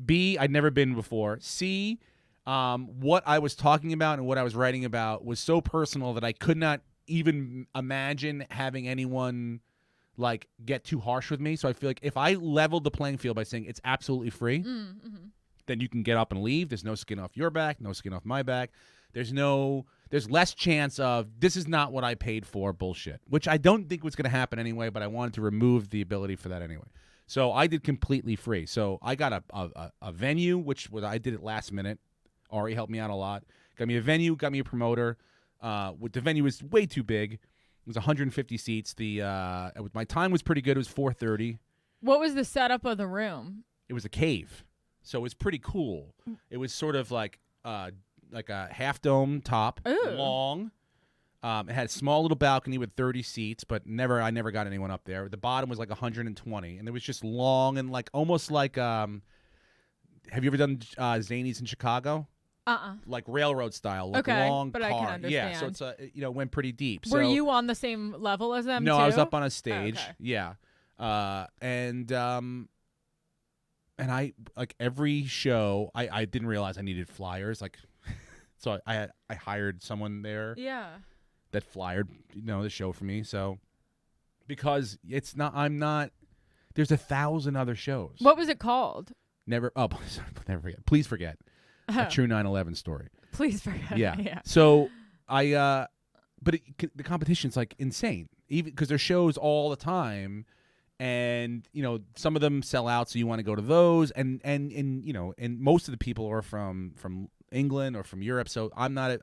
B, I'd never been before. C, what I was talking about and what I was writing about was so personal that I could not even imagine having anyone like get too harsh with me. So I feel like if I leveled the playing field by saying it's absolutely free, then you can get up and leave. There's no skin off your back, no skin off my back. There's less chance of this is not what I paid for bullshit, which I don't think was going to happen anyway, but I wanted to remove the ability for that anyway. So I did completely free. So I got a venue, which was I did it last minute. Ari helped me out a lot. Got me a venue, got me a promoter. The venue was way too big. It was 150 seats. My time was pretty good. It was 4:30. What was the setup of the room? It was a cave, so it was pretty cool. It was sort of like a half dome top, long. It had a small little balcony with 30 seats, but I never got anyone up there. The bottom was like 120, and it was just long and like almost like. Have you ever done Zanies in Chicago? Like railroad style, like long but car. I can understand. Yeah, so it's went pretty deep. Were so, you on the same level as them? No, too? I was up on a stage. Oh, okay. Yeah, and I like every show. I didn't realize I needed flyers. Like, so I hired someone there. Yeah. That flyered the show for me. So because I'm not. There's 1,000 other shows. What was it called? Never forget. Please forget. A true 9/11 story. Please forget. Yeah. So but the competition's like insane, even because there's shows all the time, and some of them sell out, so you want to go to those, and most of the people are from England or from Europe, so I'm not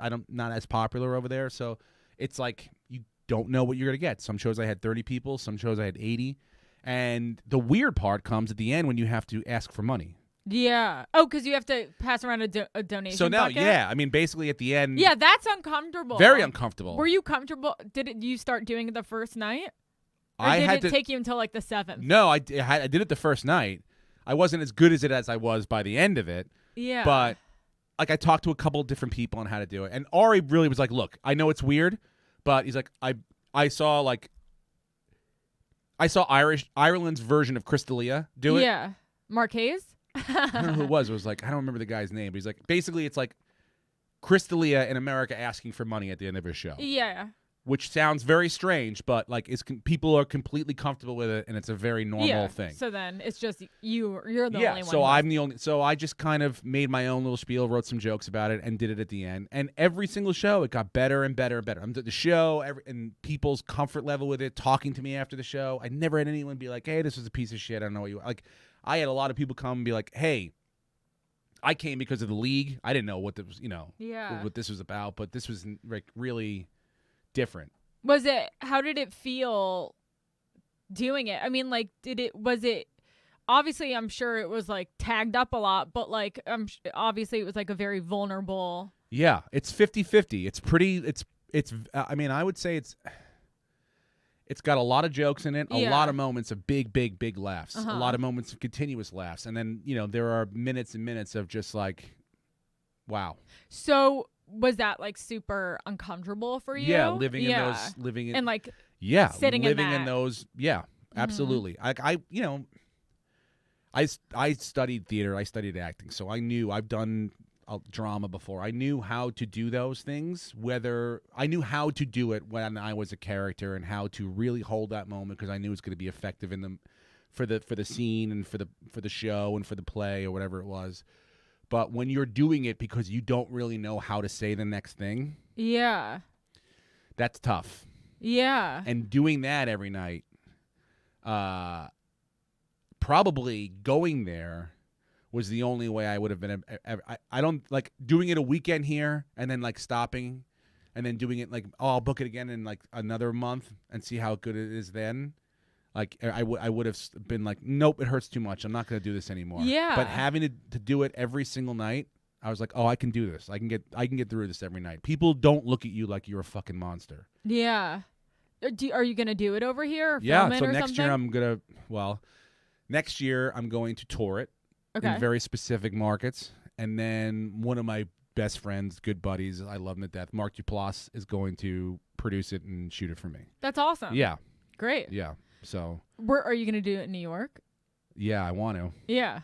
as popular over there, so it's like you don't know what you're gonna get. Some shows I had 30 people, some shows I had 80, and the weird part comes at the end when you have to ask for money. Yeah. Oh, because you have to pass around a donation. So now, bucket? yeah, I mean, basically at the end. Yeah, that's uncomfortable. Very uncomfortable. Were you comfortable? Did you start doing it the first night? Or I did had it take you until like the 7th? No, I did it the first night. I wasn't as good as I was by the end of it. Yeah. But like I talked to a couple of different people on how to do it, and Ari really was like, "Look, I know it's weird, but he's like, I saw Ireland's version of Crystalia do it. Yeah. Marquez? I don't know who it was. It was like I don't remember the guy's name. But he's like basically it's like Crystalia in America asking for money at the end of his show. Yeah. Which sounds very strange, but like people are completely comfortable with it, and it's a very normal thing. So then it's just you're the only one. So I'm the only. So I just kind of made my own little spiel, wrote some jokes about it, and did it at the end. And every single show, it got better and better and better. The show and people's comfort level with it, talking to me after the show. I never had anyone be like, "Hey, this was a piece of shit. I don't know what you like." I had a lot of people come and be like, "Hey, I came because of the league. I didn't know what this was, what this was about, but this was like really different." How did it feel doing it? I mean, like, obviously I'm sure it was like tagged up a lot, but like, obviously it was like a very vulnerable. Yeah, it's 50-50. I mean, I would say it's got a lot of jokes in it, a lot of moments of big laughs, a lot of moments of continuous laughs. And then, there are minutes and minutes of just like, wow. So was that like super uncomfortable for you? Yeah, living and like sitting in those. Yeah, absolutely. I studied theater. I studied acting, so I've done drama before. I knew how to do those things. I knew how to do it when I was a character and how to really hold that moment because I knew it was going to be effective for the scene and for the show and for the play or whatever it was. But when you're doing it because you don't really know how to say the next thing, that's tough. Yeah. And doing that every night, probably going there was the only way I would have been. I don't like doing it a weekend here and then like stopping and then doing it like, I'll book it again in like another month and see how good it is then. Like I would have been like, nope, it hurts too much. I'm not going to do this anymore. Yeah. But having to do it every single night, I was like, oh, I can do this. I can get through this every night. People don't look at you like you're a fucking monster. Yeah. Are you going to do it over here? Or yeah. film it So or next something? next year I'm going to tour it in very specific markets. And then one of my best friends, good buddies, I love him to death, Mark Duplass, is going to produce it and shoot it for me. That's awesome. Yeah. Great. Yeah. So, are you going to do it in New York? Yeah, I want to. Yeah.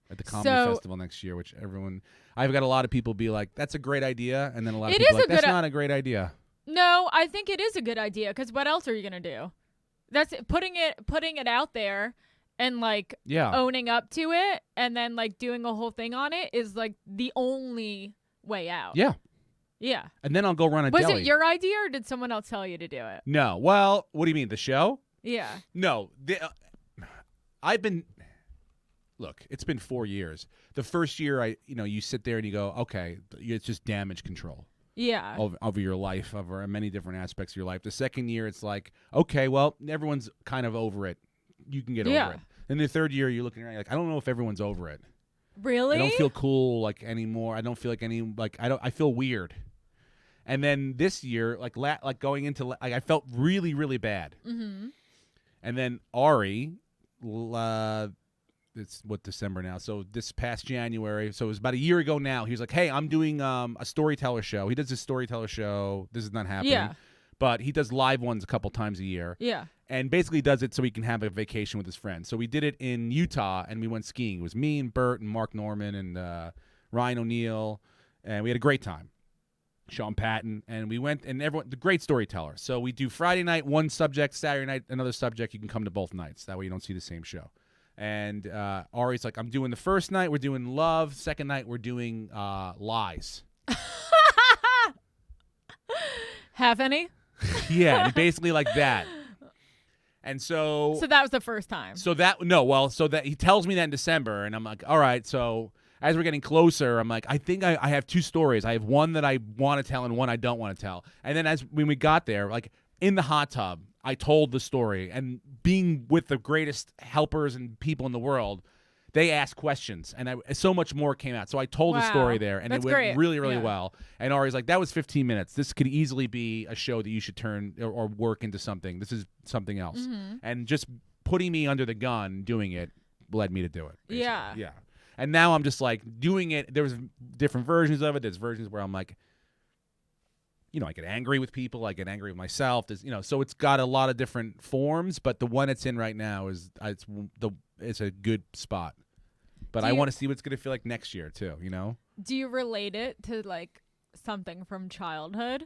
At the comedy festival next year, which I've got a lot of people be like, that's a great idea. And then a lot of people like, that's not a great idea. No, I think it is a good idea because what else are you going to do? That's putting it out there and like owning up to it and then like doing a whole thing on it is like the only way out. Yeah. Yeah. And then I'll go run a Was deli. it your idea or did someone else tell you to do it? No. Well, what do you mean? The show? Yeah. No. Look, it's been 4 years. The first year, you sit there and you go, okay, it's just damage control. Yeah. Over your life, over many different aspects of your life. The second year, it's like, okay, well, everyone's kind of over it. You can get over it. And the third year, you're looking around, you're like, I don't know if everyone's over it. Really? I don't feel cool like anymore. I don't feel like I feel weird. And then this year, like going into, like I felt really, really bad. Mm-hmm. And then Ari, it's December now. So this past January, so it was about a year ago now. He was like, "Hey, I'm doing a storyteller show." He does this storyteller show. This is not happening, but he does live ones a couple times a year. Yeah, and basically does it so he can have a vacation with his friends. So we did it in Utah, and we went skiing. It was me and Bert and Mark Norman and Ryan O'Neill, and we had a great time. Sean Patton, and we went, and everyone, the great storyteller. So we do Friday night one subject, Saturday night another subject. You can come to both nights. That way you don't see the same show. And Ari's like, I'm doing the first night, we're doing love. Second night, we're doing lies. Have any? Yeah, basically like that. And so that was the first time. So that he tells me that in December, and I'm like, all right. So as we're getting closer, I'm like, I think I have two stories. I have one that I want to tell and one I don't want to tell. And then when we got there, like in the hot tub, I told the story, and being with the greatest helpers and people in the world, they asked questions, and so much more came out. So I told the story there, and it went really, really well. And Ari's like, that was 15 minutes. This could easily be a show that you should turn or work into something. This is something else. Mm-hmm. And just putting me under the gun, doing it, led me to do it. Basically. Yeah. And now I'm just like doing it. There's different versions of it. There's versions where I'm like, I get angry with people. I get angry with myself. So it's got a lot of different forms. But the one it's in right now it's a good spot. But I want to see what it's going to feel like next year too. Do you relate it to like something from childhood?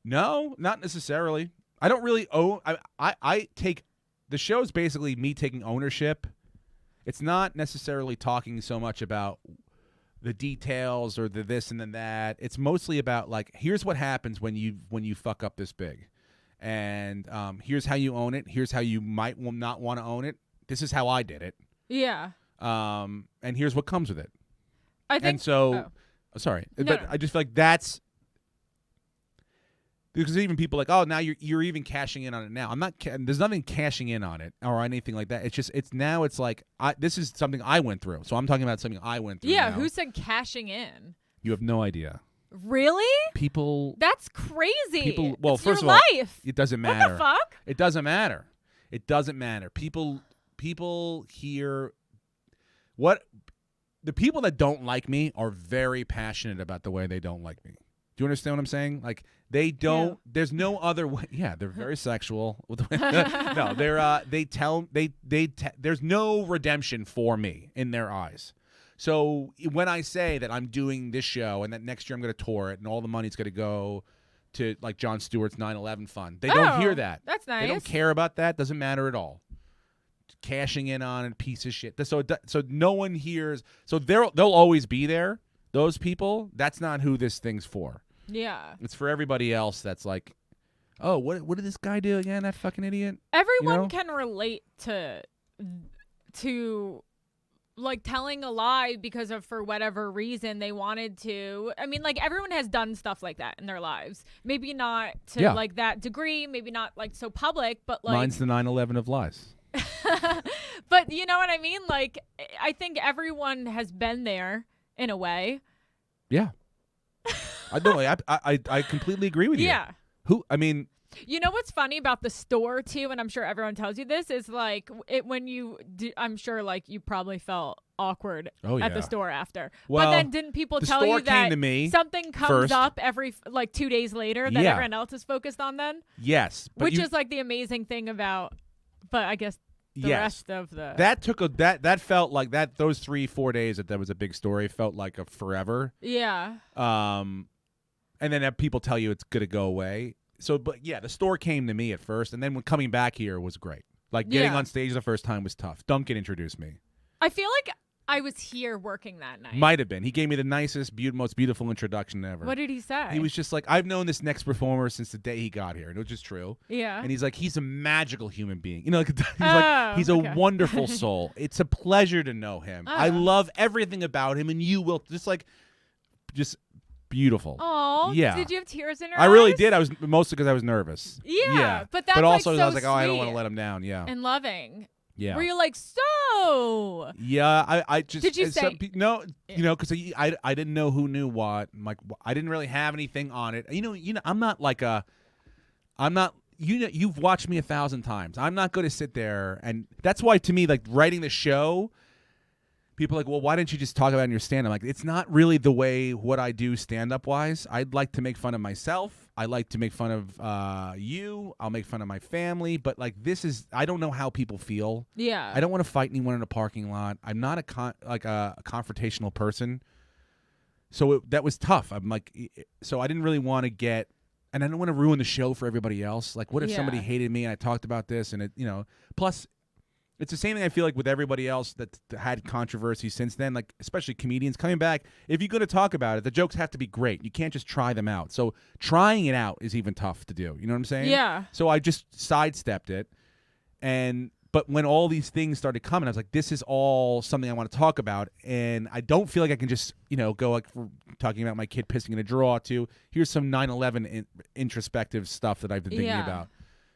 No, not necessarily. I don't really own. I take the show is basically me taking ownership. It's not necessarily talking so much about the details or the this and then that. It's mostly about like, here's what happens when you fuck up this big, and here's how you own it. Here's how you might not want to own it. This is how I did it. Yeah. And here's what comes with it. I think. And so, sorry, but I just feel like that's because even people like, oh, now you're even cashing in on it now. I'm not. There's nothing cashing in on it or anything like that. It's just it's like this is something I went through. So I'm talking about something I went through. Yeah. Now. Who said cashing in? You have no idea. Really? People. That's crazy. Well, it's first your of all, life. It doesn't matter. What the fuck? It doesn't matter. It doesn't matter. People hear what the people that don't like me are very passionate about the way they don't like me. Do you understand what I'm saying? Like they don't. Yeah. There's no other way. Yeah, they're very sexual. No, there's no redemption for me in their eyes. So when I say that I'm doing this show and that next year I'm going to tour it and all the money's going to go to like Jon Stewart's 9/11 fund, they don't hear that. That's nice. They don't care about that. Doesn't matter at all. Cashing in on a piece of shit. So no one hears. So they'll always be there. Those people. That's not who this thing's for. Yeah. It's for everybody else that's like, oh, what did this guy do again, that fucking idiot? Everyone can relate to like telling a lie because of for whatever reason they wanted to. I mean, like everyone has done stuff like that in their lives. Maybe not to like that degree, maybe not like so public, but like mine's the 9/11 of lies. But you know what I mean? Like I think everyone has been there in a way. Yeah. I completely agree with you. Yeah. I mean, you know what's funny about the store too, and I'm sure everyone tells you this, is like when you do, I'm sure like you probably felt awkward at the store after. Well, but then didn't people tell you that something comes first. Up every like 2 days later that everyone else is focused on then? Yes. Which is like the amazing thing about, but I guess the rest of the that felt like that those 3-4 days that was a big story felt like a forever. Yeah. And then people tell you it's gonna go away. but yeah, the store came to me at first, and then when coming back here was great. Like getting on stage the first time was tough. Duncan introduced me. I feel like I was here working that night. Might have been. He gave me the nicest, most beautiful introduction ever. What did he say? He was just like, I've known this next performer since the day he got here, which is true. Yeah. And he's like, he's a magical human being. You know, like, he's okay. a wonderful soul. It's a pleasure to know him. I love everything about him, and you will just beautiful. Oh, yeah. Did you have tears in your I eyes? really did. I was mostly because I was nervous. Yeah, but that's also like I was like, oh, I don't sweet want to let him down. Yeah. and loving. Yeah. Were you like, so? Yeah, I just Did you say no? You know, because I didn't know who knew what. I'm like, I didn't really have anything on it. You know, I'm not like I'm not. You know, you've watched me 1,000 times. I'm not going to sit there, and that's why to me, like writing the show. People are like, well, why didn't you just talk about it in your stand-up? Like, it's not really the way what I do stand-up wise. I'd like to make fun of myself. I like to make fun of you. I'll make fun of my family. But like, I don't know how people feel. Yeah. I don't want to fight anyone in a parking lot. I'm not a confrontational person. So that was tough. I'm like, so I didn't really want to get, and I don't want to ruin the show for everybody else. Like, what if somebody hated me and I talked about this and plus. It's the same thing I feel like with everybody else that had controversy since then, like especially comedians coming back. If you're going to talk about it, the jokes have to be great. You can't just try them out. So trying it out is even tough to do. You know what I'm saying? Yeah. So I just sidestepped it. But when all these things started coming, I was like, this is all something I want to talk about. And I don't feel like I can just, go like talking about my kid pissing in a drawer to here's some 9/11 introspective stuff that I've been thinking about.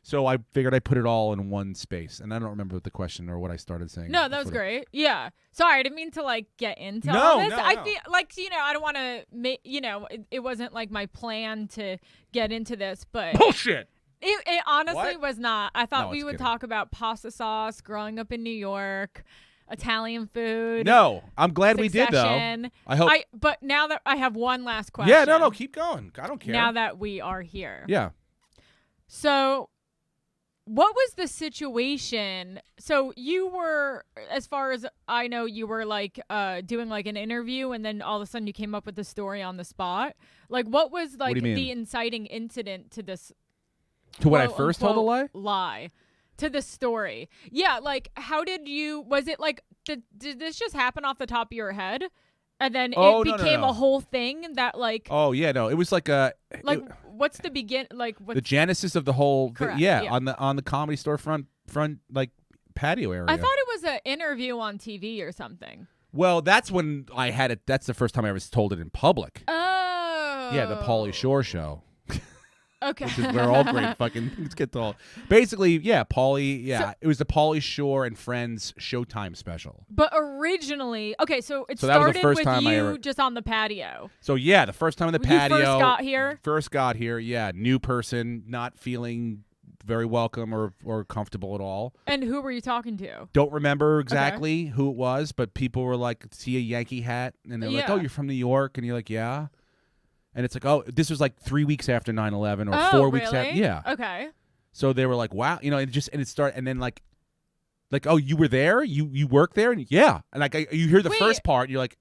So I figured I'd put it all in one space, and I don't remember what the question or what I started saying. No, that was great. Yeah. Sorry, I didn't mean to like get into all this. No. I feel like I don't want to make it wasn't like my plan to get into this, but bullshit. It honestly was not. I thought we would kidding. talk about pasta sauce, growing up in New York, Italian food. No, I'm glad we did though. I hope. But now that I have one last question. Yeah, no, keep going. I don't care. Now that we are here. Yeah. So. What was the situation? So you were, as far as I know, you were like doing like an interview, and then all of a sudden you came up with the story on the spot. Like, what was like the inciting incident to this? To what I first told a lie? Lie. To the story. Yeah, like how did you? Was it like did this just happen off the top of your head? And then it became a whole thing that like. Oh yeah, no, it was like a. What's the the genesis of the whole? Correct, yeah, on the Comedy Store front like patio area. I thought it was an interview on TV or something. Well, that's when I had it. That's the first time I was told it in public. Oh. Yeah, the Pauly Shore show. Okay. Which is where all great fucking things get told. Basically, yeah, Pauly, it was the Pauly Shore and Friends Showtime special. But originally, so that started was the first with time you just on the patio. So yeah, the first time on the patio. You first got here? Yeah, new person, not feeling very welcome or comfortable at all. And who were you talking to? Don't remember exactly who it was, but people were like, see a Yankee hat, and they're like, oh, you're from New York? And you're like, yeah. And it's like, oh, this was like 3 weeks after 9/11 or 4 weeks after. Yeah. Okay. So they were like, wow, it started, and then like, oh, you were there? You worked there? And yeah. And like, you hear the first part, you're like,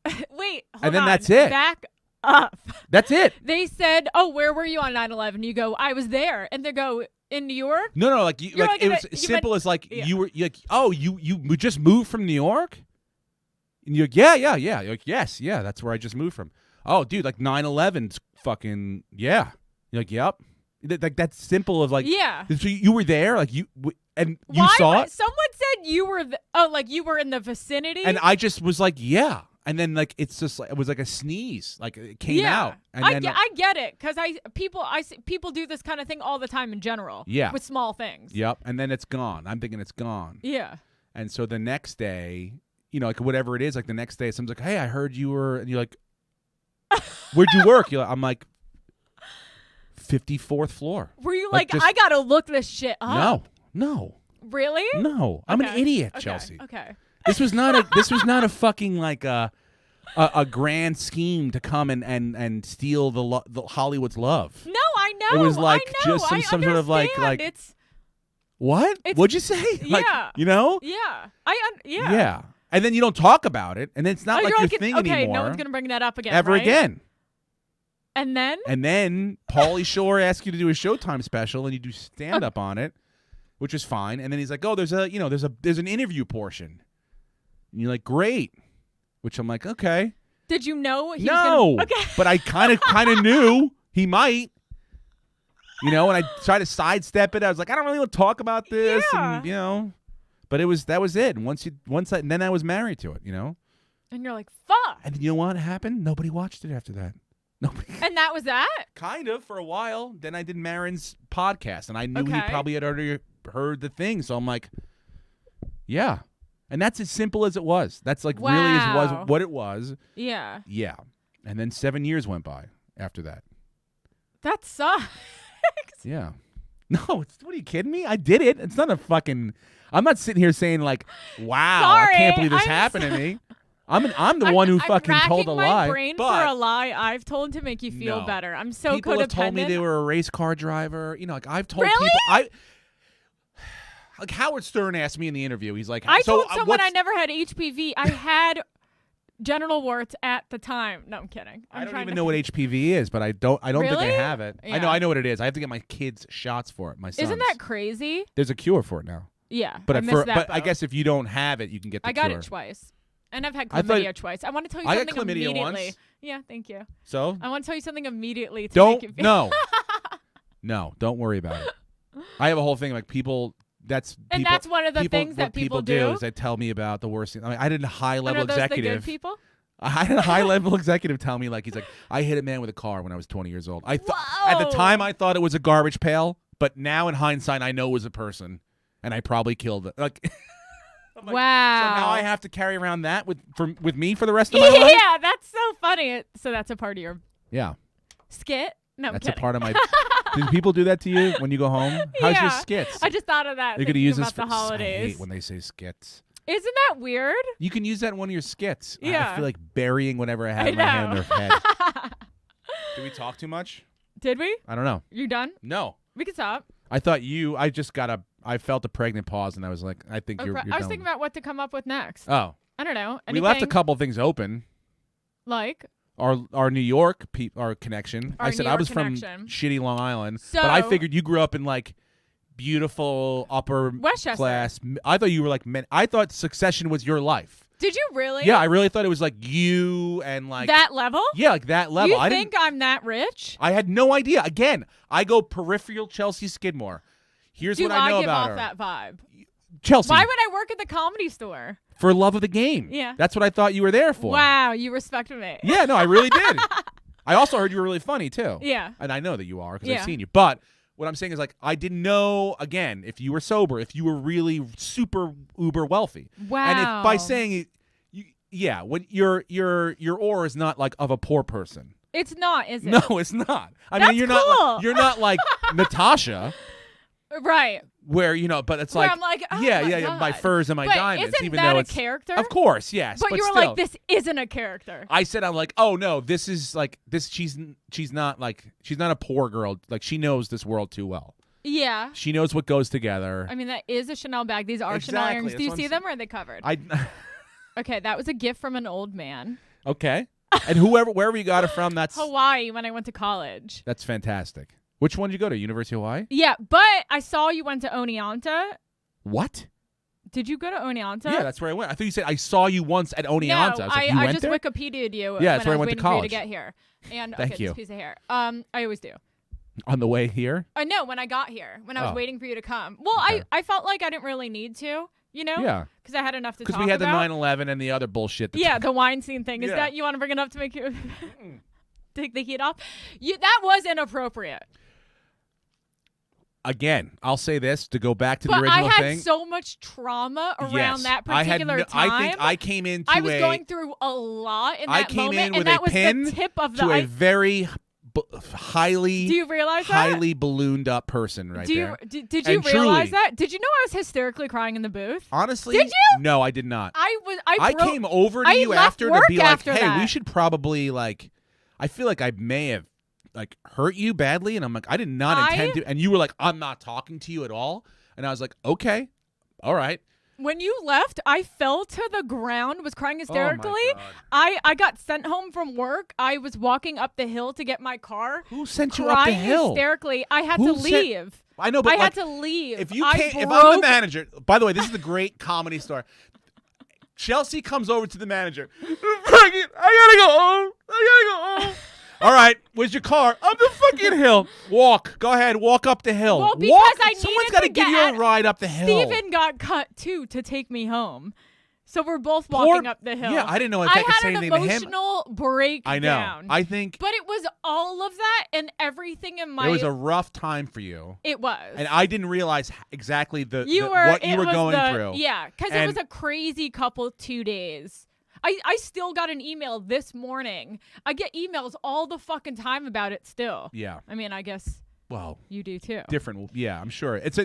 wait, hold and then on. that's it. Back up. That's it. They said, oh, where were you on 9/11? You go, I was there. And they go, in New York? No, like it was simple as like, you were like, oh, you just moved from New York? And you're like, yeah. You're like, yes, yeah, that's where I just moved from. Oh, dude, like 9/11's fucking, yeah. You're like, yep. Like that's simple of like, yeah. So you were there, like you saw it. Someone said you were, like you were in the vicinity. And I just was like, yeah. And then like it's just like it was like a sneeze, like it came out. And I get it because people do this kind of thing all the time in general. Yeah. With small things. Yep. And then it's gone. I'm thinking it's gone. Yeah. And so the next day. Like whatever it is, like the next day, someone's like, "Hey, I heard you were," and you're like, "Where'd you work?" I'm like, 54th floor. Were you like I gotta look this shit up? No. Really? No, I'm an idiot, Chelsea. Okay. This was not a fucking like a grand scheme to come and steal the Hollywood's love. No, I know. It was like I know. just some sort of like it's what? What'd you say? Like, yeah. Yeah. Yeah. And then you don't talk about it, and then it's not like your thing okay, anymore. no one's gonna bring that up again. Ever right? again. And then? And then Pauly Shore asked you to do a Showtime special, and you do stand up on it, which is fine. And then he's like, "Oh, there's an interview portion." And you're like, "Great," which I'm like, "Okay." Did you know he No, was gonna... Okay. but I kind of knew he might. And I tried to sidestep it. I was like, I don't really want to talk about this, Yeah. and but that was it. And then I was married to it, And you're like, fuck. And you know what happened? Nobody watched it after that. Nobody. And that was that? Kind of for a while. Then I did Marin's podcast, and I knew he Okay. probably had already heard the thing. So I'm like, yeah. And that's as simple as it was. That's like really as was Wow. what it was. Yeah. Yeah. And then 7 years went by after that. That sucks. Yeah. No, what are you kidding me? I did it. It's not a fucking. I'm not sitting here saying like, wow, Sorry, I can't believe this I'm happened to me. I'm the one who fucking told a I'm lie. racking my brain but for a lie I've told to make you feel No. better. I'm so people codependent. have told me they were a race car driver. Like I've told Really? people. Like Howard Stern asked me in the interview. He's like, I so, told someone I what's- never had HPV. I had genital warts at the time. No, I'm kidding. I don't even know what HPV is, but I don't think I Really? have it. Yeah. I know what it is. I have to get my kids shots for it. My sons. Isn't that crazy? There's a cure for it now. Yeah. But I missed that I boat. guess if you don't have it, you can get the I got cure. it twice. And I've had I thought- chlamydia twice. I want to tell you I got something chlamydia immediately. once. Yeah, thank you. So I want to tell you something immediately to don't make you feel no, don't worry about it. I have a whole thing like people. That's And people, that's one of the people, things that what people do. is they tell me about the worst thing. I mean, I did a high And level are those the executive. good people? I had a high level executive tell me he's like, I hit a man with a car when I was 20 years old. At the time I thought it was a garbage pail, but now in hindsight I know it was a person, and I probably killed it. Like, I'm like, Wow. So now I have to carry around that with me for the rest of my life. Yeah, that's so funny. So that's a part of your Yeah, skit? No, I'm that's kidding. a part of my. Do people do that to you when you go home? How's your Yeah. skits? I just thought of that. You're Thinking gonna use about this for the holidays. I hate when they say skits. Isn't that weird? You can use that in one of your skits. I Yeah. feel like burying whatever I have I in my hand in know. their head. Did we talk too much? Did we? I don't know. You done? No. We can stop. I thought I felt a pregnant pause, and I was like, I think you're I was done. thinking about what to come up with next. Oh. I don't know. We left a Anything couple things open. like Our New York our connection. Our I said New I York was connection. from shitty Long Island, but I So- figured you grew up in like beautiful upper Westchester. class. I thought you were like men. I thought Succession was your life. Did you really? Yeah, I really thought it was like you and like that level? yeah, like that level. You I think didn't. I'm that rich? I had no idea. Again, I go peripheral Chelsea Skidmore. Here's Do what I know give about off her. that vibe? Chelsea Why would I work at the Comedy Store? for love of the game. Yeah. That's what I thought you were there for. Wow, you respect me. Yeah, no, I really did. I also heard you were really funny too. Yeah. And I know that you are because Yeah. I've seen you. But what I'm saying is like I didn't know again if you were sober, if you were really super uber wealthy. Wow. And if by saying it, yeah, when your aura is not like of a poor person. It's not, is it? No, it's not. I That's mean, you're cool. not. You're not like Natasha, Right. where but it's Where like I'm like, oh yeah, my yeah, my God. furs and my But diamonds. isn't even that though a it's character? Of course, yes. But you were still. like, this isn't a character. I said, I'm like, oh no, this is like this. She's not a poor girl. Like she knows this world too well. Yeah. She knows what goes together. I mean, that is a Chanel bag. These are Chanel Exactly, earrings. that's Do you what see I'm them or are they covered? I Okay, that was a gift from an old man. okay, and wherever you got it from, that's Hawaii when I went to college. that's fantastic. Which one did you go to? University of Hawaii? Yeah, but I saw you went to Oneonta. What? Did you go to Oneonta? Yeah, that's where I went. I thought you said I saw you once at Oneonta. No, I was like, you I went just there? Wikipedia'd you Yeah, that's when where I went to was waiting for you to college. get here. And Thank okay, you. this piece of hair. I always do. On the way here? No, when I got here, when I was Oh. waiting for you to come. Well, Okay. I felt like I didn't really need to, Yeah, because I had enough to talk because we had the about. 9/11 and the other bullshit. to Yeah, talk- the wine scene thing. Is Yeah. that you want to bring it up to make you take the heat off? That was inappropriate. Again, I'll say this to go back to the But I original had thing. so much trauma around Yes. that I had particular no- time. I think I came into I was going through a lot in that I came moment, in with and that a was pin the tip of the to a ice. very highly Do you realize that? highly ballooned up person right Do you, there. did you And realize truly- that? Did you know I was hysterically crying in the booth? Honestly, Did you? No, I did not. I broke- came over to I you left after to work be like, after "Hey, that. we should probably like." I feel like I may have like hurt you badly, and I'm like, I did not intend to. And you were like, "I'm not talking to you at all," and I was like, "Okay, all right." When you left, I fell to the ground, was crying hysterically. Oh my God. I got sent home from work. I was walking up the hill to get my car. Who sent you up the hill? Crying hysterically. I had Who to sent- leave. I know, but I like, had to leave. if you I can't, if broke- I'm the manager. By the way, this is the great comedy story. Chelsea comes over to the manager. I gotta go home. I gotta go home. All right, where's your car? Up the fucking hill. Walk. Go ahead. Walk up the hill. Well, because walk. I Someone's needed got to to give you get a ride up the hill. Steven got cut too to take me home. So we're both walking up the hill. Yeah, I didn't know if I I could say had an anything to him. emotional breakdown. I know. I think But it was all of that and everything in my. it was a rough time for you. It was. And I didn't realize exactly what it you were was going through. Yeah, because it And- was a crazy couple 2 days. I still got an email this morning. I get emails all the fucking time about it still. Yeah. I mean, I guess Well, you do too. different. Yeah, I'm sure. It's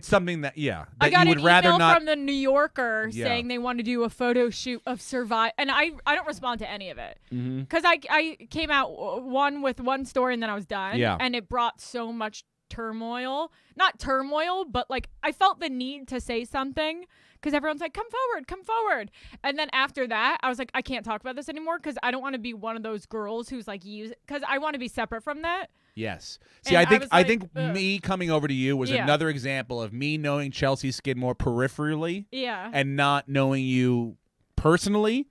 something that I that got you would an rather email not. from the New Yorker Yeah. saying they want to do a photo shoot of Survive, and I don't respond to any of it Mhm. because I came out one with one story and then I was done. Yeah. And it brought so much turmoil, not turmoil, but like I felt the need to say something because everyone's like, come forward. And then after that, I was like, I can't talk about this anymore because I don't want to be one of those girls who's like because I want to be separate from that. Yes. See, And I think was I like, think ugh. me coming over to you was Yeah. another example of me knowing Chelsea Skidmore peripherally Yeah. and not knowing you personally,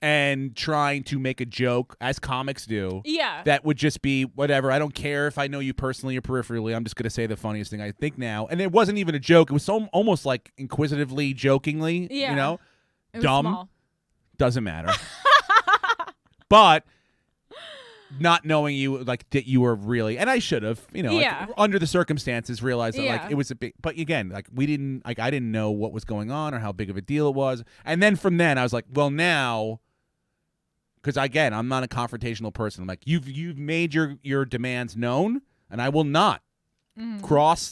and trying to make a joke as comics do. Yeah. That would just be whatever. I don't care if I know you personally or peripherally. I'm just going to say the funniest thing I think now. And it wasn't even a joke. It was so almost like inquisitively, jokingly, Yeah. you know? It was Dumb. small. Doesn't matter. But not knowing you, like, that you were really, and I should have, Yeah. like, under the circumstances, realized that, Yeah. like, it was a big, but again, like, I didn't know what was going on or how big of a deal it was. And then from then, I was like, well, now, because again, I'm not a confrontational person. I'm like, you've made your demands known, and I will not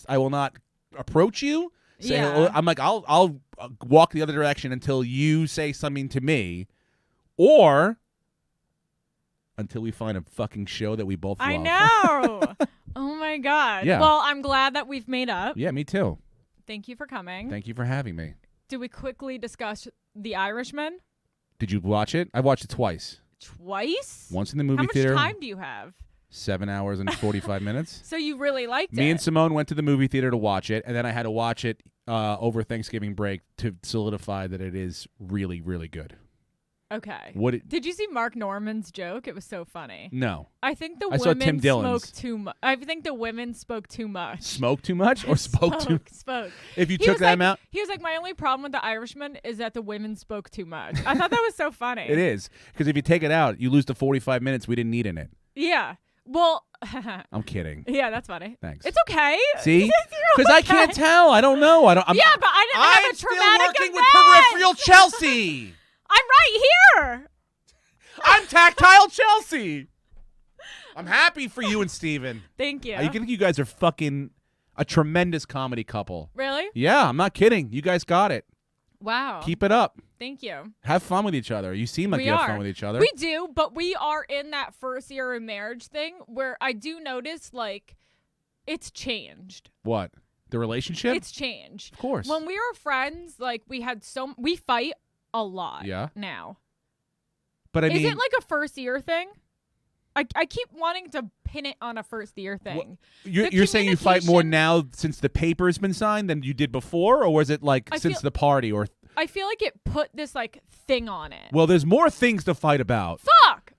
I will not approach you. Say, Yeah. hello. I'm like, I'll walk the other direction until you say something to me, or until we find a fucking show that we both love. I know. Oh my God. Yeah. Well, I'm glad that we've made up. Yeah, me too. Thank you for coming. Thank you for having me. Do we quickly discuss The Irishman? Did you watch it? I watched it twice. Twice? Once in the movie How much theater. time do you have? 7 hours and 45 minutes. So you really liked it? Me and Simone went to the movie theater to watch it, and then I had to watch it over Thanksgiving break to solidify that it is really, really good. Okay. Did you see Mark Norman's joke? It was so funny. No. I think the I saw women Tim Dillon's. spoke too much. I think the women spoke too much. Smoke too much or spoke too? Spoke. If you He took was them like- out, He was like, my only problem with The Irishman is that the women spoke too much. I thought that was so funny. it is, because if you take it out, you lose the 45 minutes we didn't need in it. Yeah. Well, I'm kidding. yeah, that's funny. Thanks. It's okay. See? You're Because I okay. can't tell. I don't know. I'm Yeah, but I didn't have a still traumatic working event. with peripheral Chelsea. I'm right here. I'm tactile Chelsea. I'm happy for you and Steven. Thank you. I think you guys are fucking a tremendous comedy couple. Really? Yeah, I'm not kidding. You guys got it. Wow. Keep it up. Thank you. Have fun with each other. You seem like We you have are. fun with each other. We do, but we are in that first year of marriage thing where I do notice, like, it's changed. What? The relationship? It's changed. Of course. When we were friends, like, we fight a lot Yeah. now. But I Is mean, it like a first year thing? I keep wanting to pin it on a first year thing. you're saying you fight more communication- now since the paper's been signed than you did before, or was it like I since feel- the party? Or I feel like it put this, like, thing on it. well, there's more things to fight about Fuck!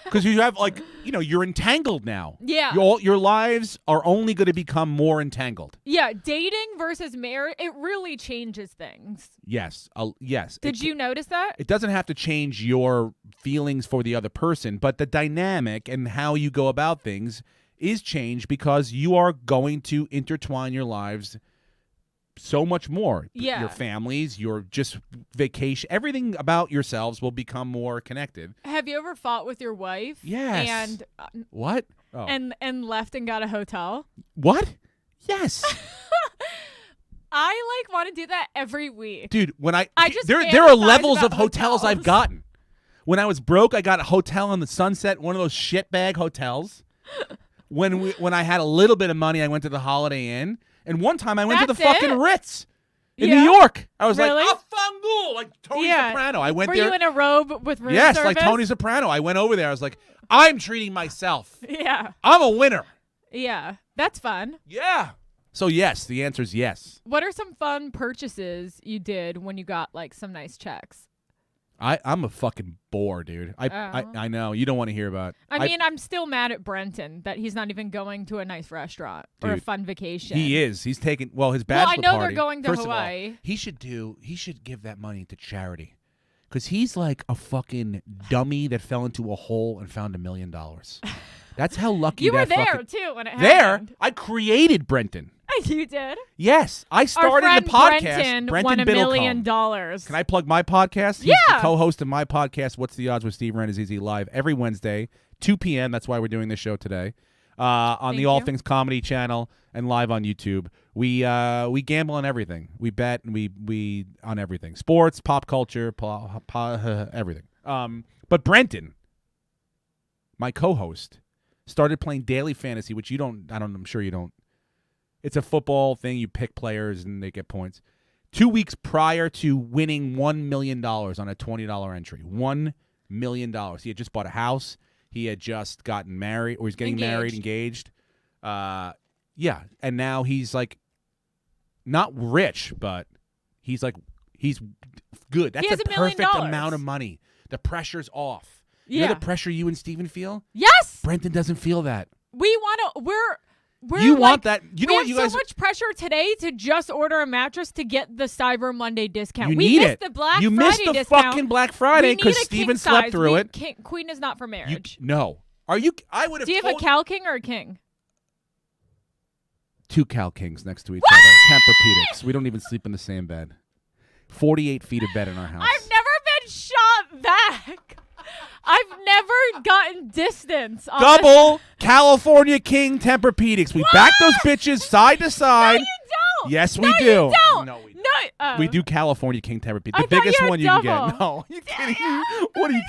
because you have like you're entangled now. Yeah. Your lives are only going to become more entangled. Yeah, dating versus marriage, it really changes things. Yes. Yes. Did you notice that? It doesn't have to change your feelings for the other person, but the dynamic and how you go about things is changed because you are going to intertwine your lives so much more. Yeah. Your families, your just vacation, everything about yourselves will become more connected. Have you ever fought with your wife? Yes. And What? Oh. and left and got a hotel? What? Yes. I like want to do that every week. Dude, when I just there are fantasize levels of about hotels I've hotels. gotten. When I was broke, I got a hotel on the Sunset, one of those shitbag hotels. When I had a little bit of money, I went to the Holiday Inn, and one time I went to the That's fucking it? Ritz. in Yeah? New York. I was Really? like, Afangul, like Tony Soprano. I went Were there. you in a robe with room Yes, service? like Tony Soprano. I went over there. I was like, I'm treating myself. Yeah. I'm a winner. Yeah. That's fun. Yeah. So yes, the answer is yes. What are some fun purchases you did when you got like some nice checks? I'm a fucking bore, dude. I know. You don't want to hear about. I mean, I'm still mad at Brenton that he's not even going to a nice restaurant or a Dude, fun vacation. He is. He's taking his Well, bachelor I know party. they're going to First of all, Hawaii. he should give that money to charity. Because he's like a fucking dummy that fell into a hole and found $1 million. That's how lucky You were that there fucking... too when it There? happened. I created Brenton. You did. Yes. I Our started friend the podcast. Brenton Brenton won $1 million. Biddlecombe. Can I plug my podcast? He's Yeah. the co-host of my podcast, What's the Odds with Steve Rannazzisi, live every Wednesday, 2 p.m. That's why we're doing this show today. On Thank the All you. Things Comedy channel and live on YouTube. We gamble on everything. We bet and we on everything. Sports, pop culture, everything. But Brenton, my co-host, started playing daily fantasy, which I'm sure you don't. It's a football thing. You pick players and they get points. 2 weeks prior to winning $1 million on a $20 entry. $1 million. He had just bought a house. He had just gotten married, or he's getting married, engaged. Yeah. And now he's like not rich, but he's good. That's has a $1 million. perfect amount of money. The pressure's off. You know Yeah. the pressure you and Steven feel? Yes. Brenton doesn't feel that. We want to. We're You like, want that? You know we what you have guys? so much pressure today to just order a mattress to get the Cyber Monday discount. You we need missed it. the Black you Friday missed the discount. fucking Black Friday We need because a Steven king slept size. through it. Queen is not for marriage. No. Are you? I would have. Do you have a cow king or a king? Two Cal Kings next to each other. Tempur-Pedics. We don't even sleep in the same bed. 48 feet of bed in our house. I've never been shot back. I've never gotten distance. On Double California King Tempur-Pedics. We back those bitches side to No, side. you don't. Yes, we No, do. You don't. No, we don't. No. Oh. We do California King Tempur-Pedics. I The thought biggest you had one you can double. get. No, you kidding? What are you?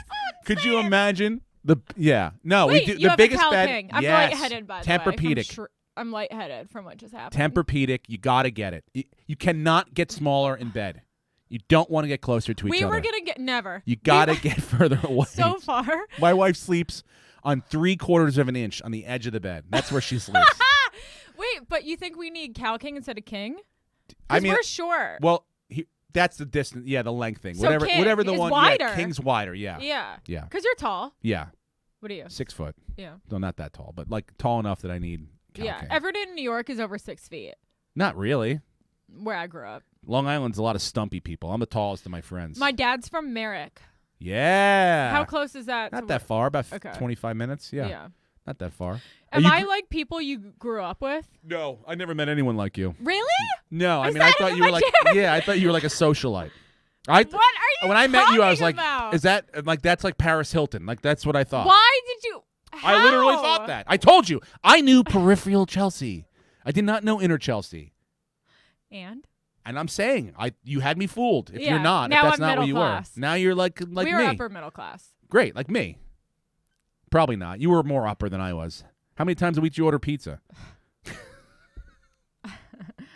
Could you imagine the? Yeah, no, Wait, we do you the have biggest a Cal bed. King. I'm yes. lightheaded, by the way. Tempur-Pedic. I'm lightheaded from what just happened. Tempur-Pedic. You gotta get it. You cannot get smaller in bed. You don't want to get closer to each We other. were gonna get never. You gotta get further away. So far. My wife sleeps on 3/4 of an inch on the edge of the bed. That's where she sleeps. Wait, but you think we need Cal King instead of King? I mean, we're short. well, that's the distance. Yeah, the length thing. So King whatever the is one. wider. Yeah, King's wider. Yeah. Yeah. Yeah. Because you're tall. Yeah. What are you? 6 foot. Yeah. No, not that tall, but like tall enough that I need. Cal Yeah. King. Everton, New York is over 6 feet. Not really. Where I grew up. Long Island's a lot of stumpy people. I'm the tallest of my friends. My dad's from Merrick. Yeah. How close is that? Not to that far. About Okay. 25 minutes. Yeah. Not that far. Am you I like people you grew up with? No, I never met anyone like you. Really? No, I Is mean I that thought in you were my like chair? yeah, I thought you were like a socialite. When What are you I met you, I was talking like, about? is that like that's like Paris Hilton? Like that's what I thought. Why did you? I literally How? thought that. I told you. I knew peripheral Chelsea. I did not know inner Chelsea. And And I'm saying, you had me fooled. If Yeah, you're not, now if that's I'm not what middle you class. were. Now you're like we me. were upper middle class. Great, like me. Probably not. You were more upper than I was. How many times a week do you order pizza?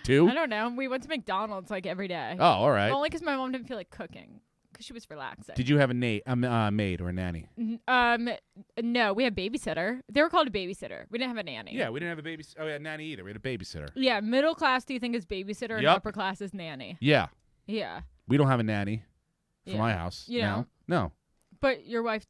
2? I don't know. We went to McDonald's like every day. Oh, all right. Only because my mom didn't feel like cooking because she was relaxing. Did you have a maid or a nanny? No, we had babysitter. They were called a babysitter. We didn't have a nanny. Yeah, we didn't have a baby. Oh, yeah, nanny either. We had a babysitter. Yeah, middle class. Do you think is babysitter, and Yup. upper class is nanny? Yeah, Yeah, we don't have a nanny for Yeah. my house. You now. know. No. but your wife,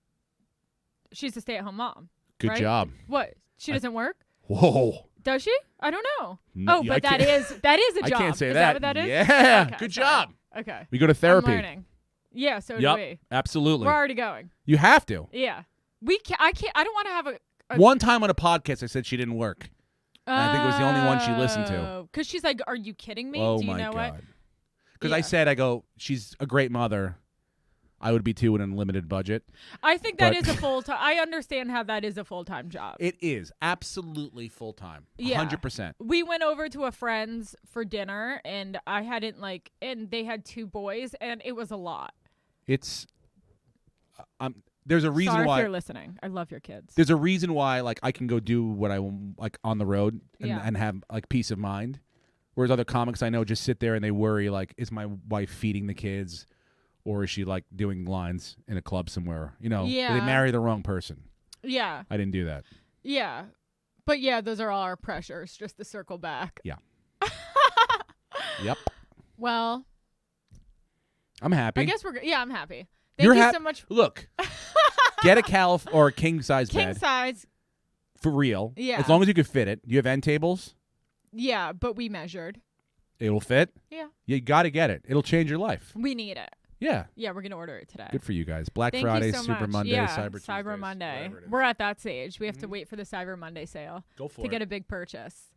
she's a stay-at-home mom. Good right? job. What? She doesn't work? Whoa. Does she? I don't know. No, Oh, I but that can't- is a I job. can't say is that. What that is? Yeah. Okay, Good sorry. job. Okay. We go to therapy. I'm learning. Yeah, so Yep. do we. Absolutely. We're already going. You have to. Yeah. We can't. I can't. I don't want to have a One time on a podcast, I said she didn't work. And I think it was the only one she listened to. Because she's like, "Are you kidding me? Oh Do you my know what?" God. Because I Yeah. said, I go, she's a great mother. I would be too with an unlimited budget. I think that But- is a full time. I understand how that is a full time job. It is absolutely full time. Yeah. 100%. We went over to a friend's for dinner, and I hadn't and they had 2 boys, and it was a lot. It's there's a reason Sorry why if you're listening. I love your kids. there's a reason why like I can go do what I want like on the road and, Yeah. and have like peace of mind. Whereas other comics I know just sit there and they worry, like, is my wife feeding the kids, or is she like doing lines in a club somewhere? You know, Yeah. they marry the wrong person. Yeah. I didn't do that. Yeah. But yeah, those are all our pressures, just to circle back. Yeah. Yep. Well, I'm happy. I guess I'm happy. Thank you so much. Look, get a or a king size King bed size. for real. Yeah. As long as you can fit it. You have end tables. Yeah, but we measured. It'll fit. Yeah. You got to get it. It'll change your life. We need it. Yeah. Yeah, we're going to order it today. Good for you guys. Black Thank Friday, you so Super much. Monday, Yeah, Cyber Tuesdays, Cyber Monday. whatever it is. We're at that stage. We have to wait for the Cyber Monday sale Go for to it. get a big purchase.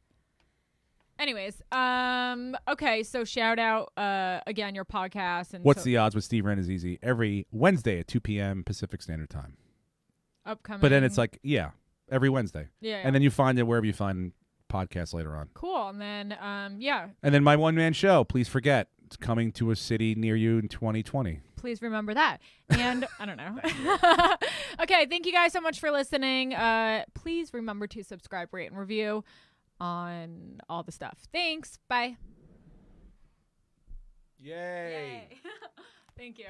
Anyways, okay, so shout out again your podcast and What's the odds with Steve Rannazzisi every Wednesday at 2 p.m. Pacific Standard Time. upcoming. But then it's like, every Wednesday. yeah. And then you find it wherever you find podcasts later on. Cool. And then And then my one-man show, please forget, it's coming to a city near you in 2020. please remember that. And I don't know. Okay, thank you guys so much for listening. Please remember to subscribe, rate, and review on all the stuff. Thanks. Bye. Yay. Thank you.